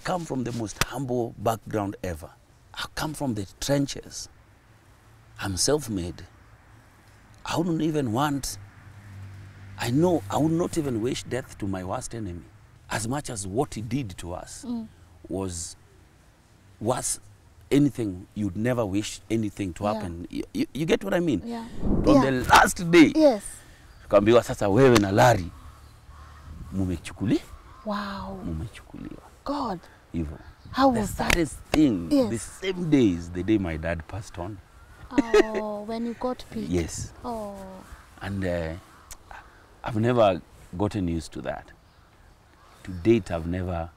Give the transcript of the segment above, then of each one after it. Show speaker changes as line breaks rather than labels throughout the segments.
come from the most humble background ever. I come from the trenches. I'm self-made. I wouldn't even want, I know I would not even wish death to my worst enemy. As much as what he did to us was anything you'd never wish anything to happen. You get what I mean?
Yeah.
From the last day.
Yes.
Tukaambiwa sasa wewe na Larry mumechukuliwa.
Wow.
Mumechukuliwa.
God.
Hivyo.
How was that?
The saddest thing,
Yes.
the same day is the day my dad passed on.
Oh, when you got picked.
Yes.
Oh.
And I've never gotten used to that. To date, I've never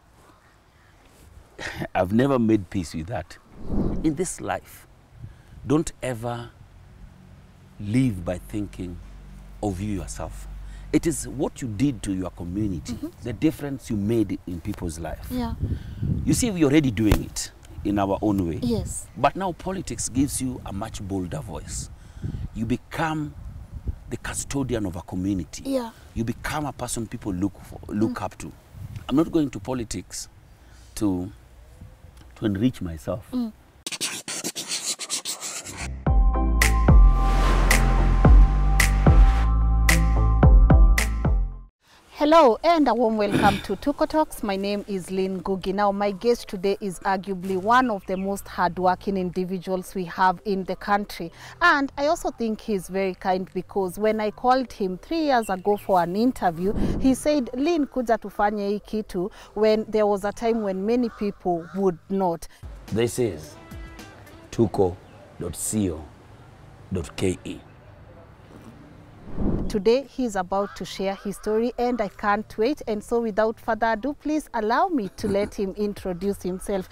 made peace with that. In this life, don't ever live by thinking of you yourself. It is what you did to your community, the difference you made in people's life.
Yeah.
You see, we're already doing it in our own way.
Yes.
But now politics gives you a much bolder voice. You become the custodian of a community.
Yeah.
You become a person people look up to. I'm not going to politics to enrich myself.
Hello and a warm welcome to Tuko Talks. My name is Lynn Ngugi. Now my guest today is arguably one of the most hardworking individuals we have in the country. And I also think he's very kind because when I called him 3 years ago for an interview, he said, Lynn, kuja tufanye hii kitu, when there was a time when many people would not.
This is tuko.co.ke.
Today he's about to share his story and I can't wait, and so without further ado, please allow me to let him introduce himself.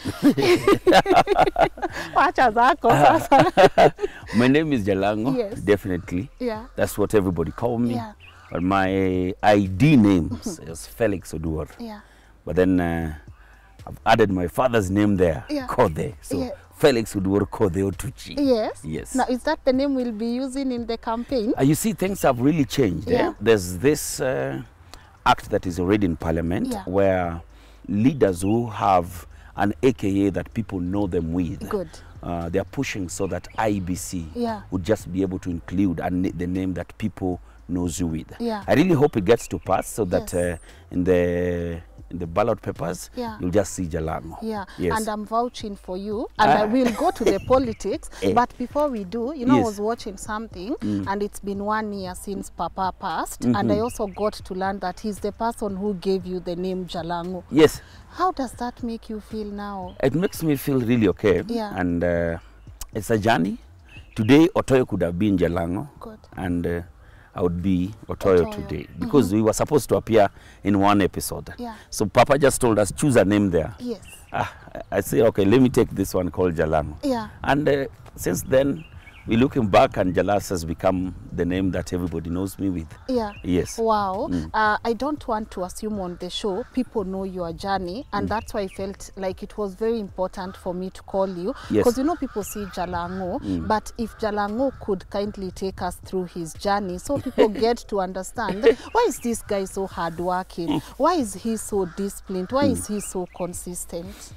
Wacha zako sasa.
My name is Jalang'o.
Yes.
Definitely.
Yeah.
That's what everybody call me.
Yeah.
But my ID name is Felix Oduor.
Yeah.
But then I've added my father's name there,
Yeah.
Kode. So
Yeah.
Felix Oduor Kode Otuchi.
Yes.
Yes.
Now, is that the name we'll be using in the campaign?
You see, things have really changed.
Yeah.
There's this act that is already in Parliament,
Yeah.
where leaders who have an AKA that people know them with,
Good.
they are pushing so that IBC
Yeah.
would just be able to include the name that people knows you with.
Yeah.
I really hope it gets to pass so that
Yes.
in the ballot papers,
Yeah.
you'll just see Jalang'o.
Yeah,
Yes.
and I'm vouching for you, and I will go to the politics. But before we do, you know,
Yes.
I was watching something, and it's been 1 year since Papa passed, and I also got to learn that he's the person who gave you the name Jalang'o.
Yes.
How does that make you feel now?
It makes me feel really okay.
Yeah.
And it's a journey. Today, Otoyo could have been Jalang'o.
Good.
And I would be Otoyo today. Because we were supposed to appear in one episode.
Yeah.
So Papa just told us, choose a name there.
Yes.
I say, okay, let me take this one called Jalang'o.
Yeah.
And since then, we're looking back and Jalas has become the name that everybody knows me with.
Yeah.
Yes.
Wow. I don't want to assume on the show people know your journey, and that's why I felt like it was very important for me to call you.
Yes.
Because you know people see Jalang'o, but if Jalang'o could kindly take us through his journey so people get to understand why is this guy so hardworking? Why is he so disciplined? Why is he so consistent?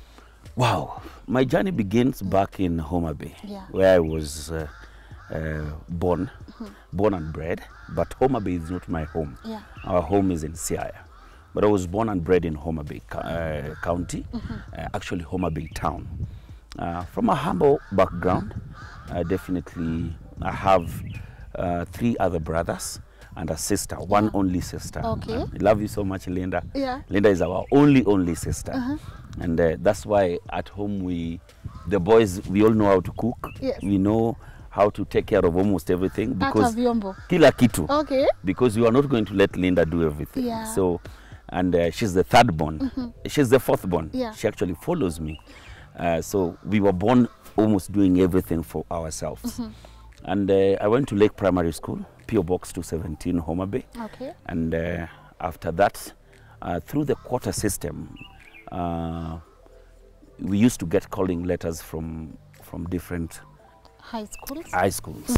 Wow. My journey begins back in Homa Bay,
Yeah.
where I was born and bred. But Homa Bay is not my home.
Yeah.
Our home is in Siaya. But I was born and bred in Homa Bay County, actually Homa Bay Town. From a humble background, definitely I have 3 other brothers and a sister, one only sister.
Okay.
I love you so much, Linda.
Yeah.
Linda is our only sister. And that's why at home the boys, we all know how to cook.
Yes.
We know how to take care of almost everything.
Hata
Because
vyombo.
kila kitu.
Okay.
Because you are not going to let Linda do everything.
Yeah.
So, and she's the 3rd born. She's the 4th born.
Yeah.
She actually follows me. So we were born almost doing everything for ourselves. And I went to Lake Primary School, PO Box 217, Homa Bay.
Okay.
And after that, through the quota system, we used to get calling letters from different
High schools.
high schools.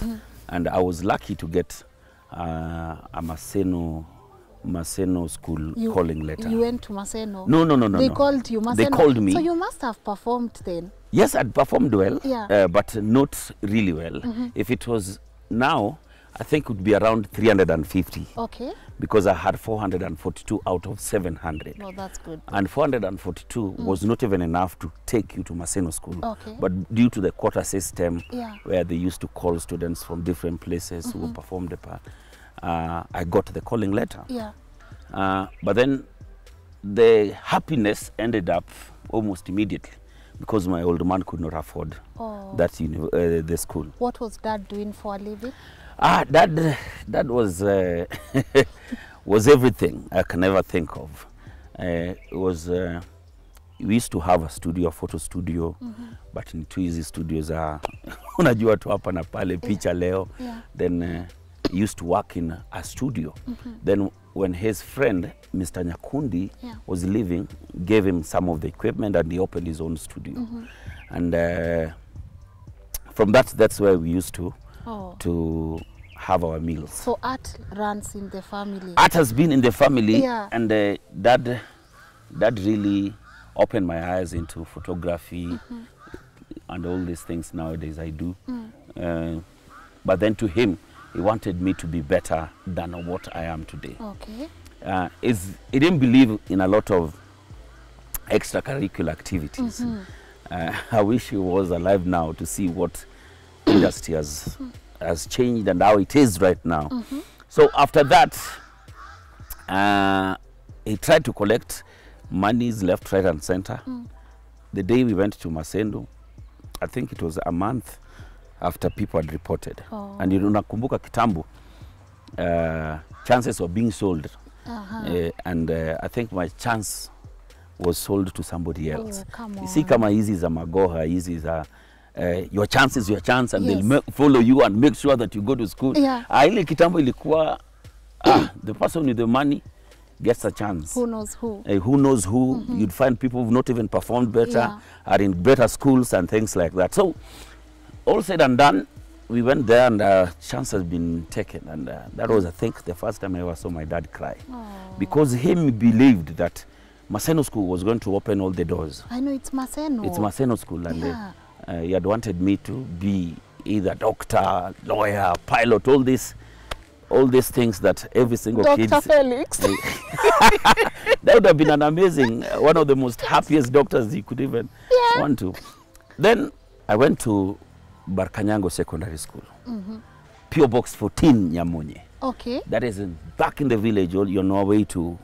And I was lucky to get a Maseno Maseno School calling letter.
You went to Maseno?
No.
They called you Maseno?
They called me.
So you must have performed then?
Yes, I'd performed well,
yeah.
but not really well. If it was now, I think it would be around 350.
Okay.
Because I had 442 out of 700.
No, that's good.
And 442 was not even enough to take you to Maseno School.
Okay.
But due to the quota system,
yeah.
where they used to call students from different places who performed the part, I got the calling letter.
Yeah.
But then the happiness ended up almost immediately because my old man could not afford that the school.
What was Dad doing for a living?
That was was everything I can ever think of. It was we used to have a studio, a photo studio, but in two easy studios unajua tu hapa na pale picha leo. Then he used to work in a studio. Then when his friend Mr. Nyakundi was leaving, gave him some of the equipment and he opened his own studio. And from that's where we used to have our meals.
So art runs in the family?
Art has been in the family, and Dad really opened my eyes into photography and all these things nowadays I do. But then to him, he wanted me to be better than what I am today.
Okay.
He didn't believe in a lot of extracurricular activities. I wish he was alive now to see what industry has changed and how it is right now. So after that, he tried to collect monies left, right, and center. The day we went to Maseno, I think it was a month after people had reported. And you unakumbuka kitambo, chances were being sold. And I think my chance was sold to somebody else. You see, kama hizi za magoha, hizi za your chance is your chance, and they'll follow you and make sure that you go to school. Ile kitambo ilikuwa the person with the money gets a chance.
Who knows who?
Who knows who? You'd find people who've not even performed better, are in better schools and things like that. So all said and done, we went there and chance has been taken. And that was, I think, the first time I ever saw my dad cry. Because he believed that Maseno School was going to open all the doors.
I know, it's Maseno.
It's Maseno School. And he had wanted me to be either doctor, lawyer, pilot, all these things that every single kid...
Dr. Felix.
That would have been an amazing, one of the most happiest doctors you could even want to. Then I went to Barkanyango Secondary School. PO Box 14, Nyamunye.
Okay.
That is back in the village. You're on our way to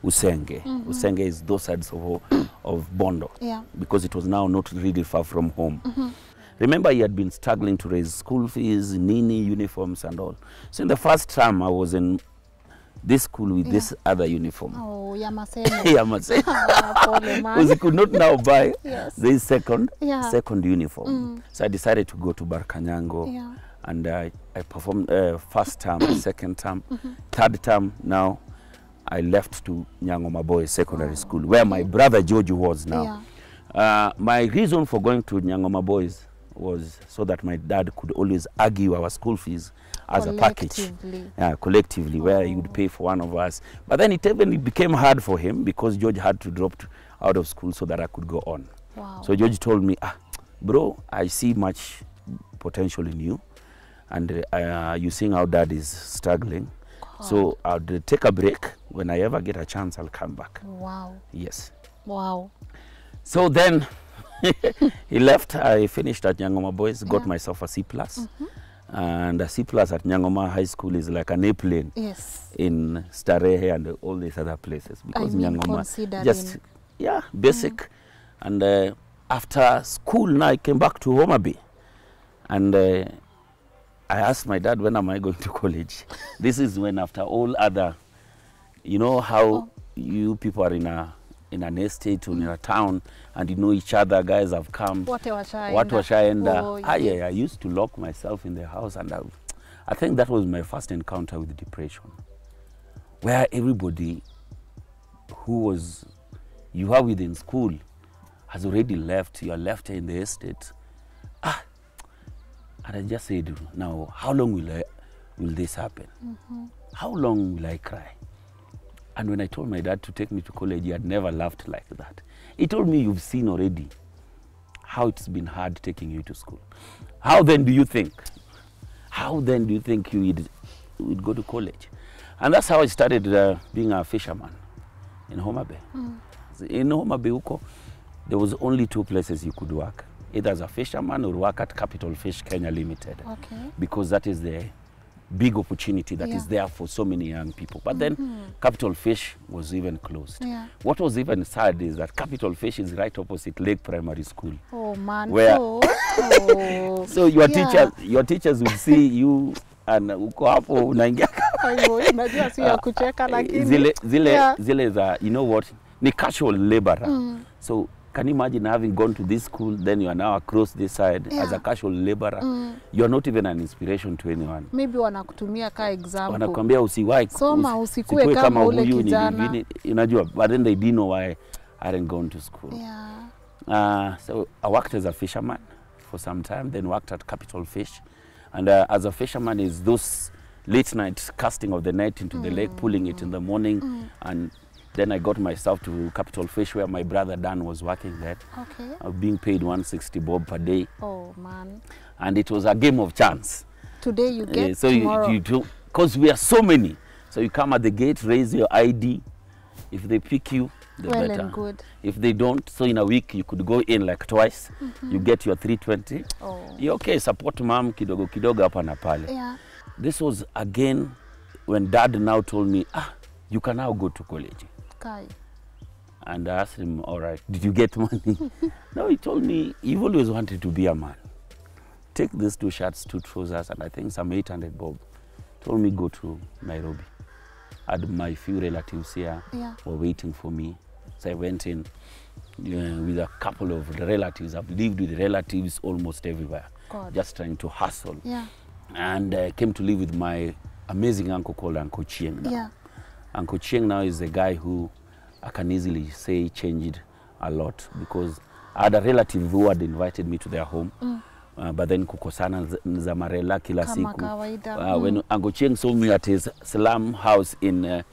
Usenge. Usenge is those sides of Bondo. Because it was now not really far from home. Remember, he had been struggling to raise school fees, nini, uniforms and all. So in the first term, I was in this school with this other uniform.
Oh, Yamaseno.
Yamaseno. Because he could not now buy this second uniform. So I decided to go to Barkanyango. And I performed first term, second term, third term. Now I left to Nyangoma Boys Secondary School, where my brother George was now. My reason for going to Nyangoma Boys was so that my dad could always argue our school fees as a package. Collectively, where he would pay for one of us. But then it became hard for him because George had to drop out of school so that I could go on. So George told me, bro, I see much potential in you. And you seeing how dad is struggling. So I'll take a break. When I ever get a chance, I'll come back. Yes. So then he left. I finished at Nyangoma Boys, got myself a C+. And a C+ at Nyangoma High School is like an airplane in Starehe and all these other places. Because Nyangoma just, basic. And after school, now I came back to Homa Bay. And I asked my dad, when am I going to college? This is when, after all other, you know how you people are in an estate or in a town and you know each other, guys have come. What was I used to lock myself in the house, and I think that was my first encounter with depression, where everybody who was you are within school has already left. You are left in the estate. And I just said, now, how long will this happen? How long will I cry? And when I told my dad to take me to college, he had never laughed like that. He told me, you've seen already how it's been hard taking you to school. How then do you think? How then do you think you would go to college? And that's how I started being a fisherman in Homa Bay. In Homa Bay, there was only 2 places you could work. Either as a fisherman or work at Capital Fish Kenya Limited. Okay. Because that is the big opportunity that is there for so many young people. But then Capital Fish was even closed. Yeah. What was even sad is that Capital Fish is right opposite Lake Primary School.
Oh man.
Where so your teachers would see you and uko hapo unaingia.
Unajua si ya kucheka lakini
zile za, you know what, ni casual laborer. So can you imagine having gone to this school, then you are now across this side as a casual laborer? You are not even an inspiration to anyone.
Maybe wanakutumia ka example.
Wanakuambia usiwahi
soma, usikue kama ule kijana.
Unajua, but then they didn't know why I hadn't gone to school. So I worked as a fisherman for some time, then worked at Capital Fish. And as a fisherman is those late night casting of the net into the lake, pulling it in the morning. And then I got myself to Capital Fish where my brother Dan was working there. Okay. I was being paid 160 bob per day.
Oh man.
And it was a game of chance.
Today you get
so
tomorrow.
you do, because we are so many. So you come at the gate, raise your ID. If they pick you, the better.
And good.
If they don't, so in a week you could go in like twice. You get your 320. Oh. You're okay, support mom kidogo kidogo hapa na pale. Yeah. This was again when Dad now told me, you can now go to college.
Kai.
And I asked him, all right, did you get money? No, he told me, you've always wanted to be a man. Take these 2 shirts, 2 trousers, and I think some 800 bob. Told me go to Nairobi. Had my few relatives here were waiting for me. So I went in with a couple of relatives. I've lived with relatives almost everywhere. God. Just trying to hustle. Yeah. And I came to live with my amazing uncle called Uncle Chieng now. Yeah. Uncle Chieng now is a guy who I can easily say changed a lot, because I had a relative who had invited me to their home. But then kukosana za marela kila siku. When Uncle Chieng saw me at his slum house in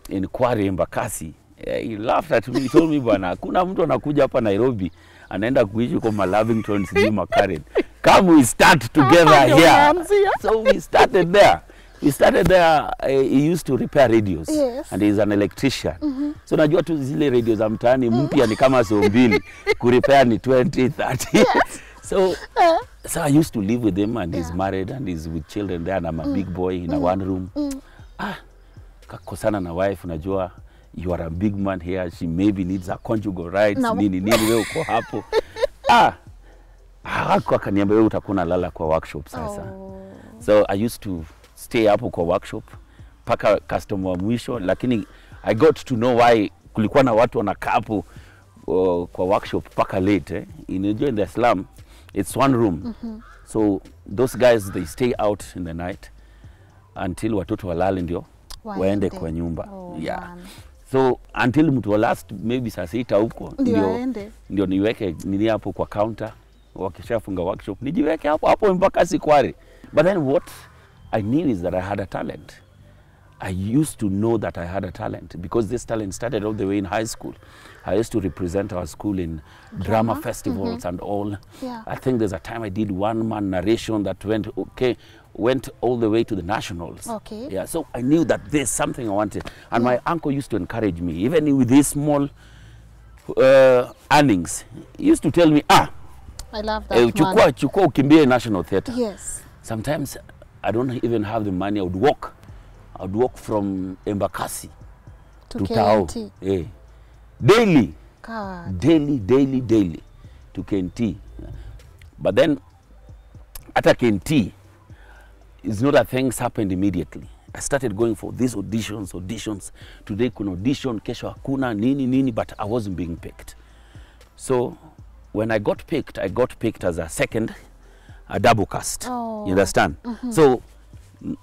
Kware, Embakasi, he laughed at me. He told me, bwana, kuna mtu anakuja hapa Nairobi anaenda kuishi kwa Malavington sijui Makaren. Come, we start together here. So we started there. We started there. He used to repair radios. Yes. And he's an electrician. So najua tu zile radios za mtaani mpya ni kama so mbili, kurepair ni 20, 30. Yes. So I used to live with him, and he's married and he's with children there, and I'm a big boy in a one room. Kakosana na wife, unajua, you are a big man here, she maybe needs a conjugal rights, nini wewe uko hapo. Hako akaniambia wewe utakuwa lala kwa workshop sasa. So I used to stay hapo kwa workshop paka customer wa mwisho, lakini I got to know why kulikuwa na watu wanakaa hapo kwa workshop paka late. In the slum, it's one room. So those guys, they stay out in the night until watoto walale ndio waende kwa nyumba. Man. So until mtu wa last maybe saa 6 huko ndio niweke nini hapo kwa counter, wakishafunga workshop nijiweke hapo mpaka sikware. But then what I knew is that I had a talent. I used to know that I had a talent, because this talent started all the way in high school. I used to represent our school in drama festivals and all. Yeah. I think there's a time I did one-man narration that went all the way to the nationals. Okay. Yeah, so I knew that there's something I wanted. And my uncle used to encourage me, even with these small earnings. He used to tell me, I love that chukua ukimbie National Theatre. Yes. Sometimes I don't even have the money. I would walk from Embakasi to Tao. Yeah. Daily. God. Daily to KNT. But then at a KNT, it's not that things happened immediately. I started going for these auditions. Today kuna audition, kesho hakuna, nini, but I wasn't being picked. So when I got picked as a double cast. Oh. You understand? So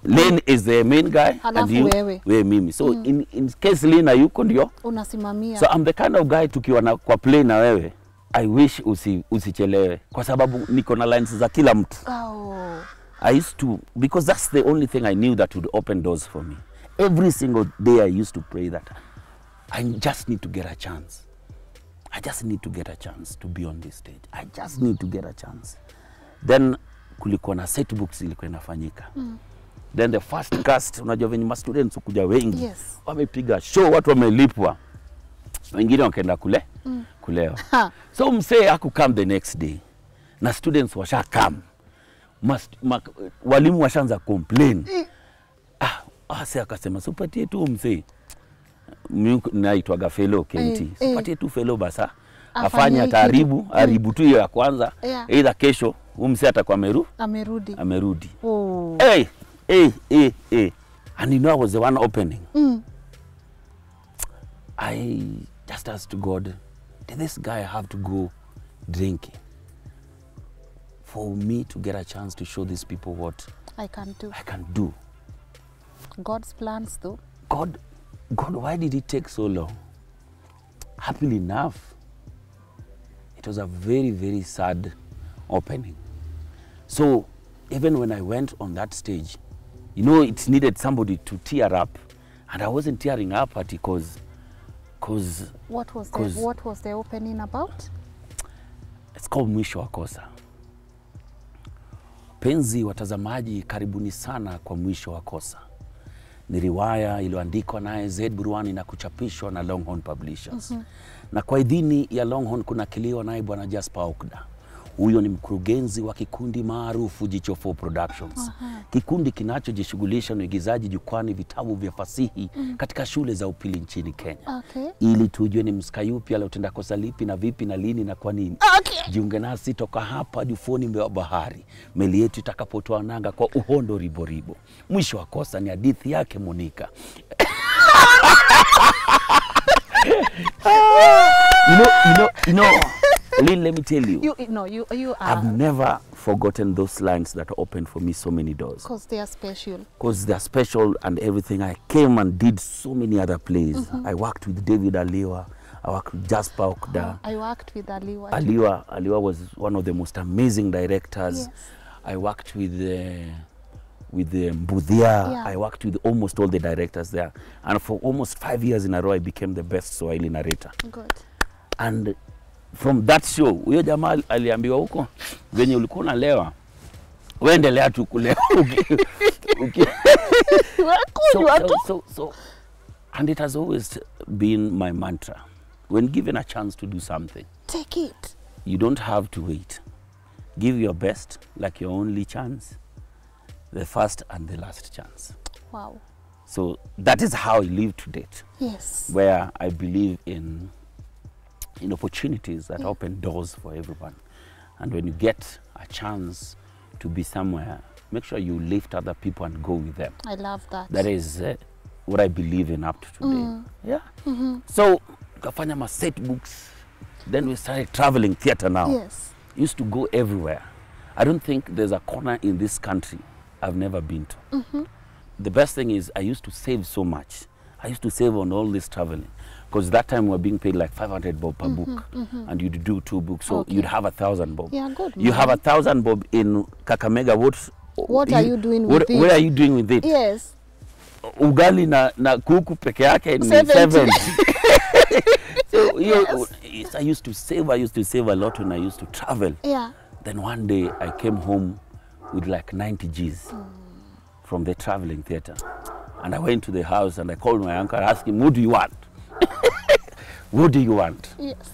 Lynn is the main guy, and you wewe mimi. So in case Lynn hayuko ndio
unasimamia.
So I'm the kind of guy tukiwa kwa play na wewe, I wish usichelewe kwa sababu niko na lines za kila mtu. I used to, because that's the only thing I knew that would open doors for me. Every single day I used to pray that I just need to get a chance. I just need to get a chance to be on this stage. I just need to get a chance. Then kulikuwa na set books ilikuwa inafanyika. Then the first cast, unajua venye students ukuja wengi.
Yes.
Wamepiga show, watu wamelipwa. Wengine wakaenda kulewa. So msee haku come the next day. Na students washa come. Walimu washaanza complain. Ase akasema supatie tu msee. Mimi naitwaga fellow KT. Supatie tu fellow basa. Afanye haribu tu ya kwanza. Either kesho msee atakuwa amerudi.
Oh.
Hey. And you know I was the one opening. I just asked God, did this guy have to go drinking for me to get a chance to show these people what
I can do? God's plans though.
God, why did it take so long? Happily enough, it was a very, very sad opening. So even when I went on that stage, you know, it needed somebody to tear up, and I wasn't tearing up at it because
what was the opening about?
It's called Mwisho wa Kosa. Penzi watazamaji, karibuni sana kwa Mwisho wa Kosa. Ni riwaya iliyoandikwa naye Z Burwani na kuchapishwa na Longhorn Publishers. Na kwa idhini ya Longhorn kuna kilio naye bwana Jasper Okda. Huyo ni mkurugenzi wa kikundi maarufu Jicho 4 Productions. Kikundi kinachojishughulisha na uigizaji jukwani vitabu vya fasihi katika shule za upili nchini Kenya. Ili tujue ni mskayupi aliotenda kosa lipi na vipi na lini na kwa nini. Jiunge nasi toka hapa ufuoni mwa bahari. Meli yetu itakapotoa nanga kwa uhondo riboribo. Mwisho wa Kosa ni hadithi yake Monica. You know, Lynn, let me tell you. You are. I've never forgotten those lines that opened for me so many doors.
Because they are special.
Because they are special and everything. I came and did so many other plays. I worked with David Aliwa. I worked with Jasper Okda.
I worked with Aliwa.
Aliwa was one of the most amazing directors. Yes. I worked with Mbudia. Yeah. I worked with almost all the directors there. And for almost 5 years in a row, I became the best Swahili narrator.
Good.
And from that show, huyo jamaa aliambiwa huko venye ulikuwa unalewa, uendelea tu kulewa. So, and it has always been my mantra. When given a chance to do something,
take it.
You don't have to wait. Give your best like your only chance, the first and the last chance.
Wow.
So that is how I live to date.
Yes.
Where I believe in opportunities that open doors for everyone. And when you get a chance to be somewhere, make sure you lift other people and go with them.
I love that.
That is what I believe in up to today. Yeah. So, kafanya ma set books. Then we started traveling theater now.
Yes.
Used to go everywhere. I don't think there's a corner in this country I've never been to. The best thing is I used to save so much. I used to save on all this traveling. Because that time we were being paid like 500 bob per book. And you'd do 2 books. So you'd have 1,000 bob.
Yeah, good.
You have 1,000 bob in Kakamega.
What are you doing with it?
What are you doing with it?
Yes.
Ugali na kuku peke yake ni 70. So I used to save a lot when I used to travel.
Yeah.
Then one day I came home with like 90 G's from the traveling theater. And I went to the house and I called my uncle and asked him, what do you want? What do you want?
Yes.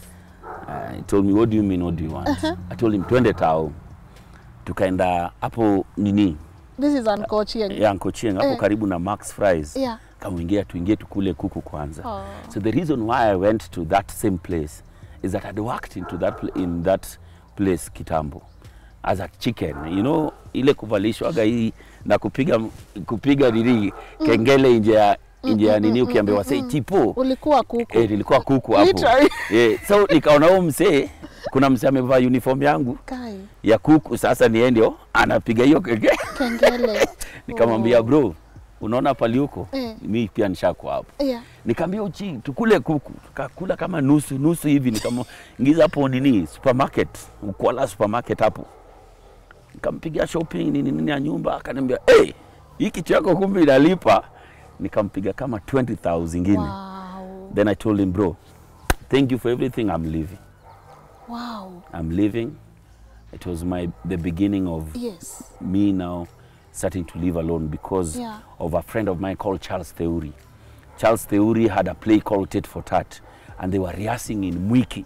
He told me, what do you mean, what do you want? I told him, twende tao. Tukaenda hapo nini?
This is Ankochieng.
Yeah, Ankochieng. Hapo karibu na Max Fries.
Yeah.
Tuingie tukule kuku kwanza. So the reason why I went to that same place is that I'd worked in that place kitambo as a chicken. You know, ile kuvalishwaga hii na kupiga nini kengele nje ya nini ukiambiwa say tipo.
Ulikuwa kuku.
Nilikuwa kuku hapo. So nikaona huyo mzee, kuna mzee amevaa uniform yangu ya kuku, sasa niende anapiga hiyo
kengele.
Nikamwambia bro, unaona pali huko? Mimi pia nishako hapo. Nikamwambia uchi tukule kuku. Tukakula kama nusu hivi, nikamwingiza hapo nini supermarket, Ukwala supermarket hapo. Nikampigia shopping nini ya nyumba, akaniambia, "Hiki chako kumbe inalipa." nikampiga kama 20,000 zingine.
Wow.
Then I told him, bro, thank you for everything, I'm leaving.
Wow.
I'm leaving. It was the beginning of me now starting to live alone because of a friend of mine called Charles Theuri. Charles Theuri had a play called Tit for Tat, and they were rehearsing in Mwiki.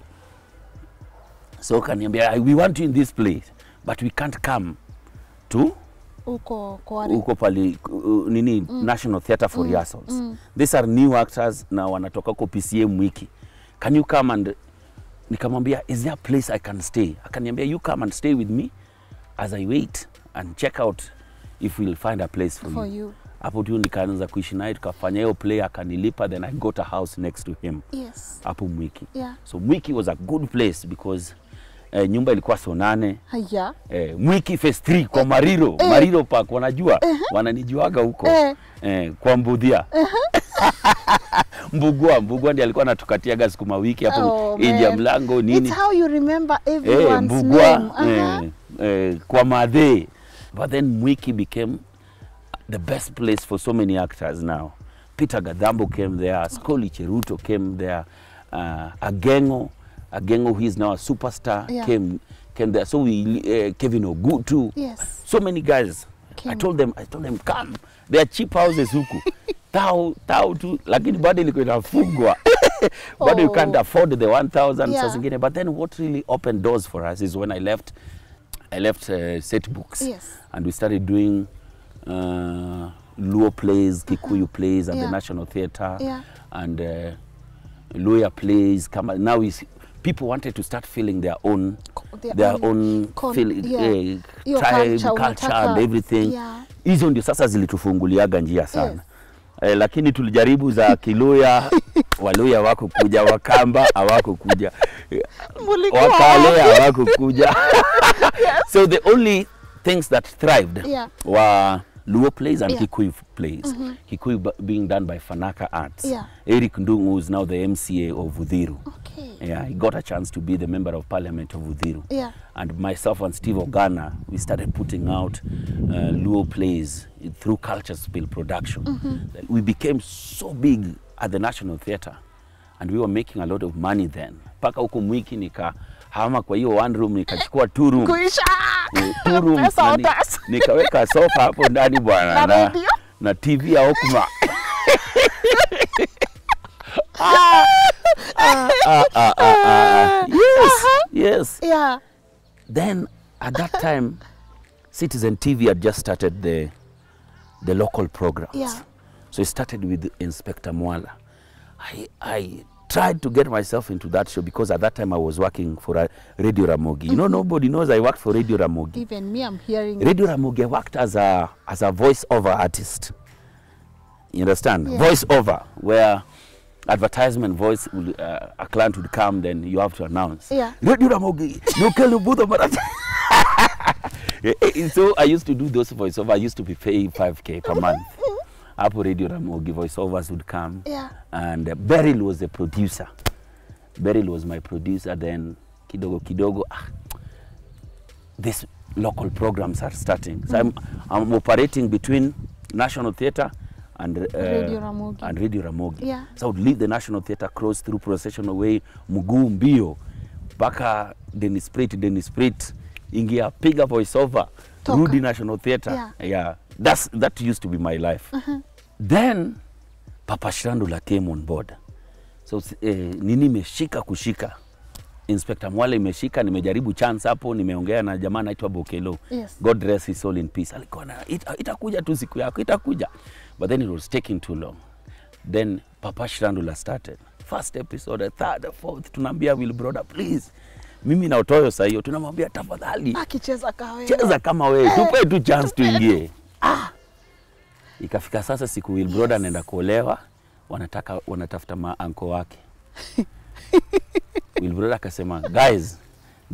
So kaniambia, we want you in this place, but we can't come to uko pali National Theatre for rehearsals. These are new actors na wanatoka ko PCA Mwiki. Can you come? And nikamwambia, is there a place I can stay? Akaniambia, you come and stay with me as I wait and check out if we'll find a place for you. Hapo tu nikaanza kuishi naye, tukafanya hiyo play, akanilipa, then I got a house next to him.
Yes.
Hapo Mwiki. So Mwiki was a good place because nyumba ilikuwa sonane. Mwiki phase 3 kwa Mariro. Mariro Park, wanajua? Wananijuaga huko. Kwa Mbudhia. Mbugua ndiye alikuwa anatukatia gas kuma wiki hapo nje ya mlango nini.
It's how you remember everyone's name.
Kwa Madhe. But then Mwiki became the best place for so many actors now. Peter Gadambo came there, Skoli Cheruto came there, Agengo who is now a superstar came there. So we Kevin Ogutu.
Yes.
So many guys. I told them come. There are cheap houses huku. Tao tu lakini bado ilikuwa inafungwa. But you can't afford the 1,000 sasa zingine. But then what really opened doors for us is when I left set books. And we started doing Luo plays, Kikuyu plays at the National Theatre, and Luya plays. Now people wanted to start feeling their own tribe, culture and everything. Hizo ndio sasa zilitufunguliaga njia sana. Lakini tulijaribu za Kiluya, Waluya wako kuja, Wakamba hawako kuja, Wakale hawako kuja. So the only things that thrived were Luo plays and Kikuyu plays. Kikuyu being done by Fanaka Arts. Eric Ndungu is now the MCA of Udhiru. He got a chance to be the member of parliament of Udhiru. And myself and Steve Ogana, we started putting out Luo plays through Culture Spill production. We became so big at the National Theatre, and we were making a lot of money then. Paka huko Mwiki nikahama kwa hiyo 1 room, nikachukua 2 room. Kuisha! 2 room. Nikaweka sofa hapo ndani bwana na TV ya Okuma. Yes. Then at that time, Citizen TV had just started the local programs. So it started with Inspector Mwala. I tried to get myself into that show because at that time I was working for Radio Ramogi. You know, nobody knows I worked for Radio Ramogi.
Even me, I'm hearing
Radio Ramogi. I worked as a voice-over artist. You understand? Voice-over, where advertisement voice, a client would come, then you have to announce. Radio Ramogi, no kill both of us. So I used to do those voice-over. I used to be paid 5K per month. Apo Radio Ramogi voiceovers would come, and Beryl was the producer. Beryl was my producer. Then kidogo, these local programs are starting. So I'm operating between National Theatre and Radio Ramogi. So I would leave the National Theatre, cross through Processional Way, Muguu Mbio, Baka Dennis Prit, ingia piga voiceover, Rudi National Theatre. That used to be my life. Then Papa Shirandula came on board. So nini meshika kushika. Inspector Mwale imeshika, nimejaribu chance hapo, nimeongea na jamaa anaitwa Bokelo. God rest his soul in peace. Alikuwa na itakuja tu siku yako, itakuja. But then it was taking too long. Then Papa Shirandula started. First episode, the third, the fourth, tunaambia Will brother, please. Mimi na Otoyo saa hiyo tunamwambia tafadhali.
Akicheza kawe.
Cheza kama wewe, tupe tu chance tuingie. Ikafika sasa siku Will brother anaenda kuolewa, wanatafuta maanko wake. Will brother akasema, guys,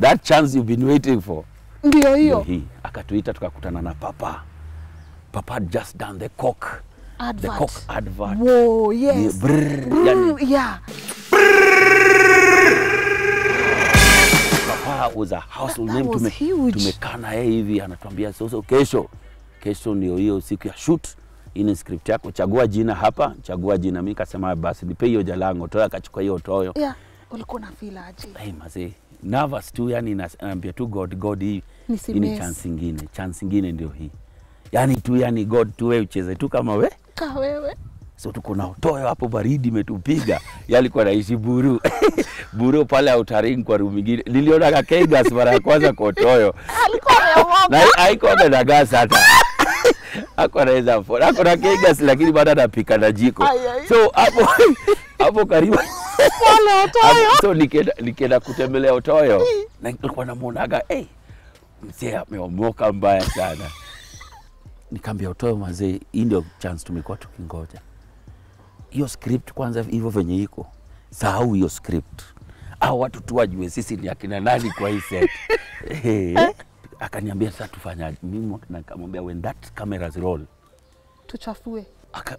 that chance you've been waiting for.
Ndio hiyo.
Akatuita tukakutana na Papa. Papa had just done the Coke advert.
Whoa, yes.
Papa was a household name.
Tumekaa
na yeye hivi anatuambia so kesho ndio hiyo siku ya shoot. hii ni script yako, chagua jina hapa, chagua jina. Mimi nikasema basi nipe hiyo Jalang'o, toa akachukua hiyo Otoyo.
Yeah. Ulikuwa na feel aje?
Mazee, nervous tu, yani naambia tu God hii ni chance ingine ndio hii. Yani tu, yani God tu, wewe ucheze tu kama
wewe.
So tuko na Otoyo hapo, baridi imetupiga. Yalikuwa naishi Buru. Buru pale Outaring kwa room nyingine. Niliona kakegas mara ya kwanza kwa Otoyo.
Alikuwa ameomoka.
Na haikuwa na gas hata. Hakuwa anaweza afford. Hakuwa na kegas lakini bado anapika na jiko. So hapo karibu
pale Otoyo.
So nikienda kutembelea Otoyo na nilikuwa namuonaga mzee ameomoka mbaya sana. Nikamwambia Otoyo, mazee, hii ndio chance tumekuwa tukingoja. Hiyo script kwanza hivyo venye iko, sahau hiyo script. Hao watu tu wajue sisi ni akina nani kwa hii set. Akaniambia sasa tufanyaje? Mimi nikamwambia when that cameras roll,
tuchafue.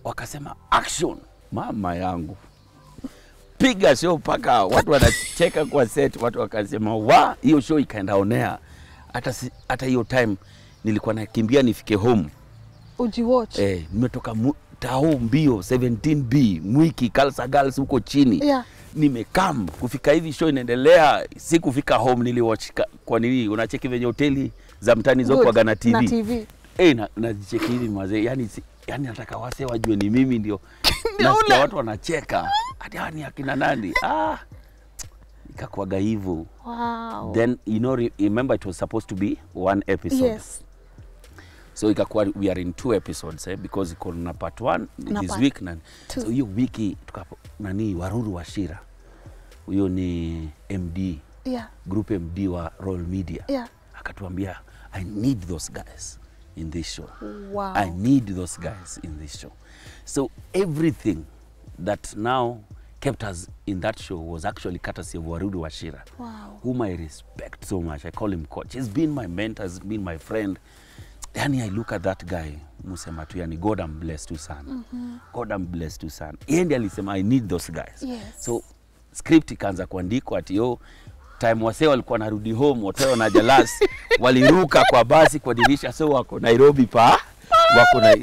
Wakasema action. Mama yangu, piga show paka watu wanacheka kwa set. Watu wakasema hiyo show ikaenda onea. Hata hiyo time nilikuwa nakimbia nifike home.
Ujiwatch.
Nimetoka Tao mbio 17B Mwiki Kalsa Girls huko chini.
Yeah.
Nimekam kufika hivi show inaendelea, si kufika home niliwatch. Kwa nini unacheki venye hoteli za mtani zoko kwa na TV.
Na TV.
Nazicheki hivi mazee, yani nataka wase wajue ni mimi ndio. Nasikia watu wanacheka. Hadi ni akina nani? Nikakuaga hivyo.
Wow.
Then remember it was supposed to be 1 episode.
Yes.
So ikakuwa we are in 2 episodes because iko na part 1 this week na so hiyo wiki tukapo Waruru Washira. Huyo ni MD.
Yeah.
Group MD wa Royal Media.
Yeah.
Akatuambia I need those guys in this show.
Wow.
I need those guys in this show. So everything that now kept us in that show was actually courtesy of Waruru Washira.
Wow.
Whom I respect so much. I call him coach. He's been my mentor, he's been my friend. Yani I look at that guy, musema tu, yani God I'm blessed to son. God I'm blessed to son. Yeye ndiye alisema I need those guys.
Yes.
So script ikaanza kuandikwa ati time wasee walikuwa narudi home, Otoyo na Jalas waliruka kwa basi kwa dirisha, so wako Nairobi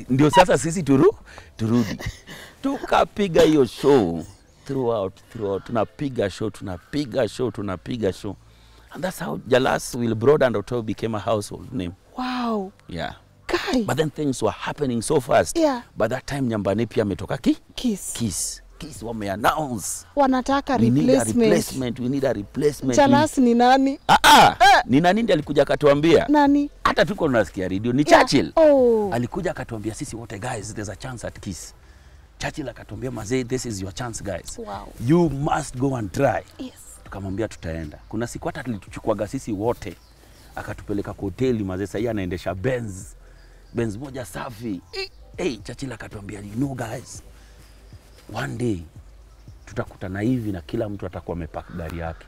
ndio sasa sisi turudi. Tukapiga hiyo show throughout. Tunapiga show. And that's how Jalas Will Broad and Otoyo became a household name.
Wow.
Yeah.
Guy.
But then things were happening so fast.
Yeah.
By that time Nyambane pia ametoka Kiss wame-announce.
Wanataka
We need a replacement.
Jalas ni nani?
Ni nani ndiye alikuja akatuambia?
Nani?
Hata tuko tunasikia radio ni Churchill. Alikuja akatuambia sisi wote, guys, there's a chance at Kiss. Churchill akatuambia, mazee, this is your chance guys.
Wow.
You must go and try.
Yes.
Tukamwambia tutaenda. Kuna siku hata tulituchukuaga sisi wote. Akatupeleka kwa hoteli, mazee, sasa anaendesha Benz moja safi. Churchill akatuambia, you know guys, one day tutakutana hivi na kila mtu atakuwa amepack gari yake.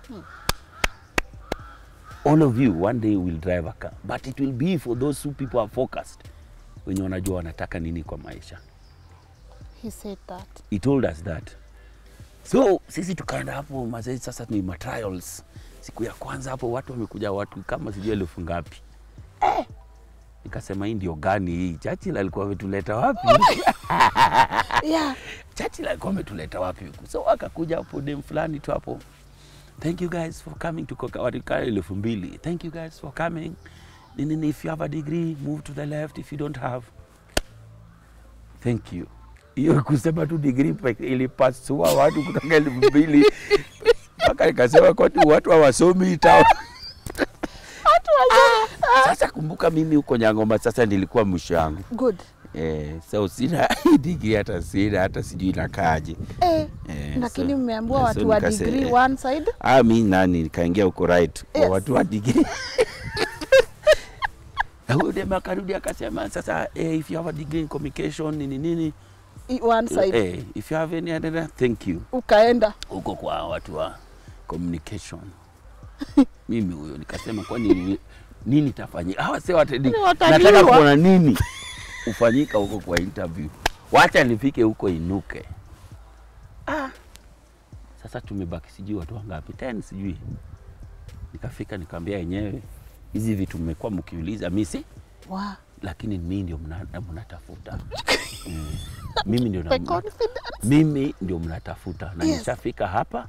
All of you one day will drive a car, but it will be for those who people are focused, wenye wanajua wanataka nini kwa maisha.
He said that.
He told us that. So sisi tukaenda hapo, mazee, sasa ni trials. Siku ya kwanza hapo watu wamekuja, watu kama sijui 1000 ngapi. Nikasema hii ndio gani hii? Churchill alikuwa ametuleta wapi?
Yeah.
Churchill alikuwa ametuleta wapi? So akakuja hapo dem fulani tu hapo. Thank you guys for coming to Kokawarika 2000. Thank you guys for coming. If you have a degree, move to the left. If you don't have, thank you. Hiyo kusema tu degree ilipasua watu kutoka 2000. Mpaka ikasema kwa watu hawasomi tao. Sasa kumbuka mimi huko Nyang'oma sasa nilikuwa mwisho wangu.
Good.
So sina degree hata sijui inakaaje.
Lakini mmeambiwa watu wa degree one side?
Mimi nani nikaingia huko right kwa watu wa degree. Na huyo dem akarudi akasema sasa if you have a degree in communication nini
one side.
If you have any other, thank you.
Ukaenda
huko kwa watu wa communication. Mimi huyo nikasema kwani nini tafanyika? Hawa sasa nataka kuona nini ufanyika huko kwa interview. Wacha nifike huko inuke. Sasa tumebaki sijui watu wangapi, 10 sijui. Nikafika nikamwambia yenyewe hizi vitu mmekuwa mkiuliza mimi si lakini mimi ndio mnatafuta. Mimi ndio mnatafuta na nishafika hapa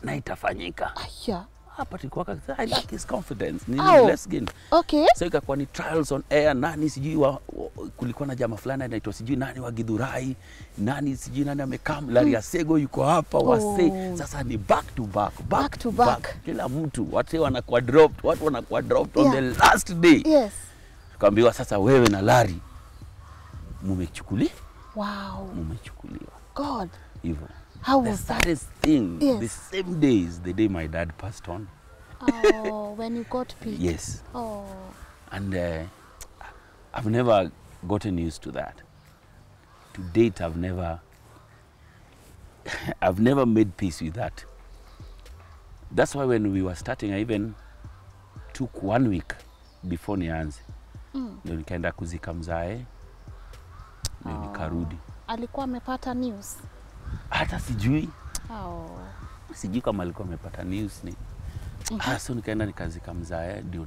na itafanyika. Hapa tulikuwa I like his confidence. Let's get.
Okay.
So ikakuwa ni trials on air, nani sijui kulikuwa na jamaa fulani anaitwa sijui nani wa Githurai, nani sijui nani amekam, Larry Asego yuko hapa, wase. Sasa ni back to back. Kila mtu watu wanakuwa dropped on the last day.
Yes.
Tukaambiwa sasa wewe na Larry mumechukuliwa.
Wow.
Mumechukuliwa.
God.
Hivyo.
How was that?
The saddest thing,
yes.
the same day is the day my dad passed on.
Oh, when you got picked.
Yes.
Oh.
And I've never gotten used to that. To date, I've never made peace with that. That's why when we were starting, I even took 1 week before nianze. Ndio nikaenda kuzika mzae. Ndio nikarudi.
Alikuwa amepata news?
Hata sijui. Sijui kama alikuwa amepata news ni. So nikaenda nikazika mzae ndio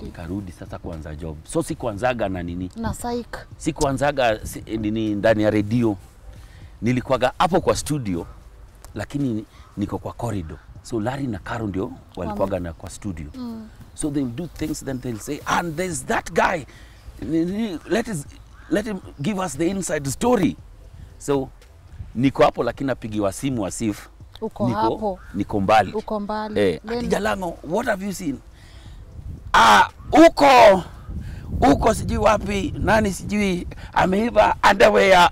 nikarudi sasa kuanza job. So sikuanzaga na nini?
Na psych.
Sikuanzaga nini ndani ya radio. Nilikuwaga hapo kwa studio lakini niko kwa corridor. So Larry na Karo ndio walikuwaga na kwa studio. So they'll do things, then they'll say, and there's that guy. Let him give us the inside story. So niko hapo lakini napigiwa simu Asif. Niko mbali.
Uko mbali.
Ati Jalang'o, what have you seen? Uko sijui wapi, nani sijui ameiva underwear.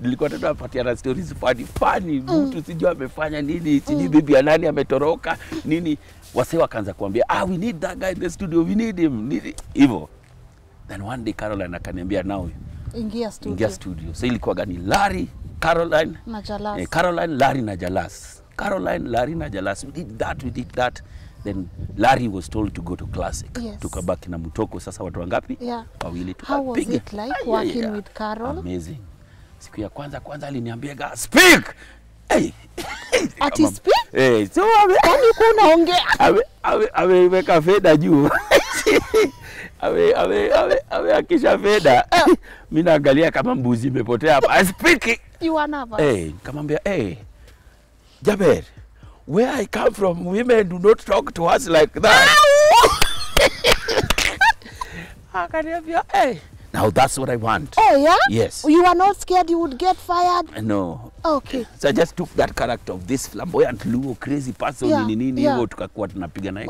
Nilikuwa tunapatiana stories funny. Mtu sijui amefanya nini, sijui bibi ya nani ametoroka, nini. Wase wakaanza kuambia, we need that guy in the studio, we need him. Hivyo. Then one day Caroline akaniambia now ingia studio. So ilikuwa gani Larry, Caroline
na Jalas.
Caroline, Larry na Jalas. Caroline, Larry na Jalas. We did that. Then Larry was told to go to Classic.
Yes.
Tukabaki na Mutoko sasa watu wangapi? Wawili tukapiga.
How was it like working with Carol?
Amazing. Siku ya kwanza aliniambia speak.
Ati speak?
So
kwani unaongea?
Ameweka feda juu. Akisha feda. Mimi naangalia kama mbuzi imepotea hapa. Speak.
You are nervous.
Kamwambia Jaber, where I come from, women do not talk to us like that. Akaniambia now that's what I want.
Oh yeah?
Yes.
You were not scared you would get fired?
No.
Okay.
So I just took that character of this flamboyant Luo crazy person hivyo tukakuwa tunapiga naye.